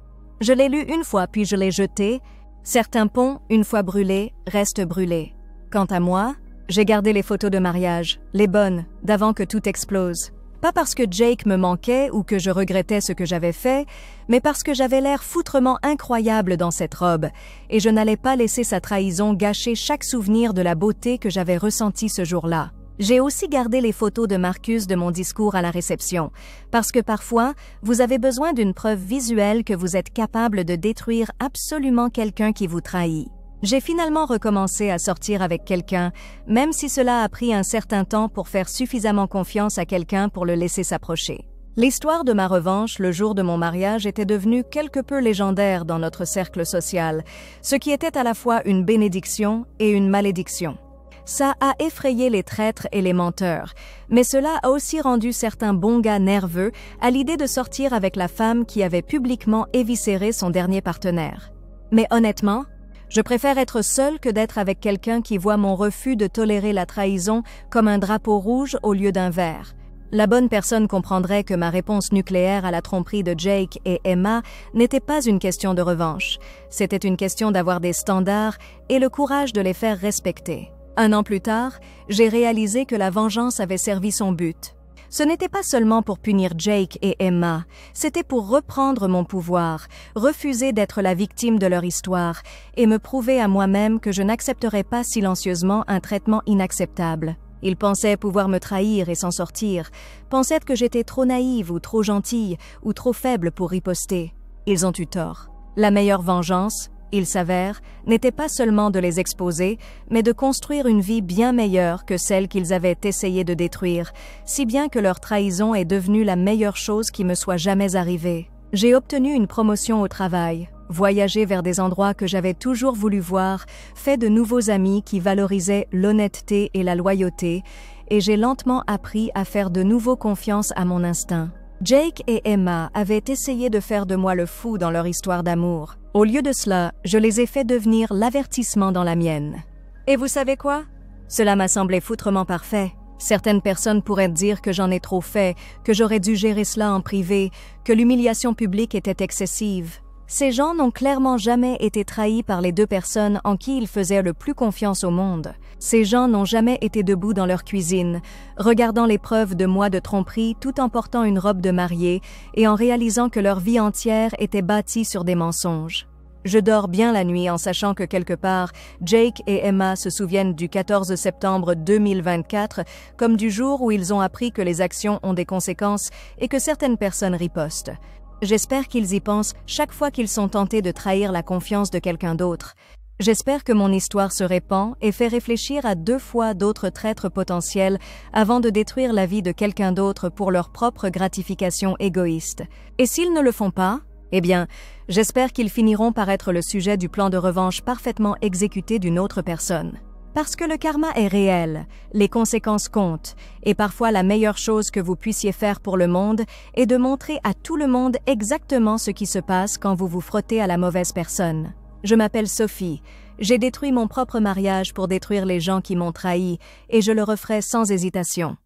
Je l'ai lue une fois puis je l'ai jetée. Certains ponts, une fois brûlés, restent brûlés. Quant à moi, j'ai gardé les photos de mariage, les bonnes, d'avant que tout explose. Pas parce que Jake me manquait ou que je regrettais ce que j'avais fait, mais parce que j'avais l'air foutrement incroyable dans cette robe, et je n'allais pas laisser sa trahison gâcher chaque souvenir de la beauté que j'avais ressentie ce jour-là. J'ai aussi gardé les photos de Marcus de mon discours à la réception, parce que parfois, vous avez besoin d'une preuve visuelle que vous êtes capable de détruire absolument quelqu'un qui vous trahit. J'ai finalement recommencé à sortir avec quelqu'un, même si cela a pris un certain temps pour faire suffisamment confiance à quelqu'un pour le laisser s'approcher. L'histoire de ma revanche le jour de mon mariage était devenue quelque peu légendaire dans notre cercle social, ce qui était à la fois une bénédiction et une malédiction. Ça a effrayé les traîtres et les menteurs, mais cela a aussi rendu certains bons gars nerveux à l'idée de sortir avec la femme qui avait publiquement éviscéré son dernier partenaire. Mais honnêtement, je préfère être seule que d'être avec quelqu'un qui voit mon refus de tolérer la trahison comme un drapeau rouge au lieu d'un vert. La bonne personne comprendrait que ma réponse nucléaire à la tromperie de Jake et Emma n'était pas une question de revanche. C'était une question d'avoir des standards et le courage de les faire respecter. 1 an plus tard, j'ai réalisé que la vengeance avait servi son but. Ce n'était pas seulement pour punir Jake et Emma, c'était pour reprendre mon pouvoir, refuser d'être la victime de leur histoire et me prouver à moi-même que je n'accepterais pas silencieusement un traitement inacceptable. Ils pensaient pouvoir me trahir et s'en sortir, pensaient que j'étais trop naïve ou trop gentille ou trop faible pour riposter. Ils ont eu tort. La meilleure vengeance, il s'avère, n'était pas seulement de les exposer, mais de construire une vie bien meilleure que celle qu'ils avaient essayé de détruire, si bien que leur trahison est devenue la meilleure chose qui me soit jamais arrivée. J'ai obtenu une promotion au travail, voyagé vers des endroits que j'avais toujours voulu voir, fait de nouveaux amis qui valorisaient l'honnêteté et la loyauté, et j'ai lentement appris à faire de nouveau confiance à mon instinct. Jake et Emma avaient essayé de faire de moi le fou dans leur histoire d'amour. Au lieu de cela, je les ai fait devenir l'avertissement dans la mienne. Et vous savez quoi? Cela m'a semblé foutrement parfait. Certaines personnes pourraient dire que j'en ai trop fait, que j'aurais dû gérer cela en privé, que l'humiliation publique était excessive. Ces gens n'ont clairement jamais été trahis par les deux personnes en qui ils faisaient le plus confiance au monde. Ces gens n'ont jamais été debout dans leur cuisine, regardant les preuves de mois de tromperie tout en portant une robe de mariée et en réalisant que leur vie entière était bâtie sur des mensonges. Je dors bien la nuit en sachant que quelque part, Jake et Emma se souviennent du 14 septembre 2024 comme du jour où ils ont appris que les actions ont des conséquences et que certaines personnes ripostent. J'espère qu'ils y pensent chaque fois qu'ils sont tentés de trahir la confiance de quelqu'un d'autre. J'espère que mon histoire se répand et fait réfléchir à 2 fois d'autres traîtres potentiels avant de détruire la vie de quelqu'un d'autre pour leur propre gratification égoïste. Et s'ils ne le font pas, eh bien, j'espère qu'ils finiront par être le sujet du plan de revanche parfaitement exécuté d'une autre personne. Parce que le karma est réel, les conséquences comptent, et parfois la meilleure chose que vous puissiez faire pour le monde est de montrer à tout le monde exactement ce qui se passe quand vous vous frottez à la mauvaise personne. Je m'appelle Sophie, j'ai détruit mon propre mariage pour détruire les gens qui m'ont trahi, et je le referai sans hésitation.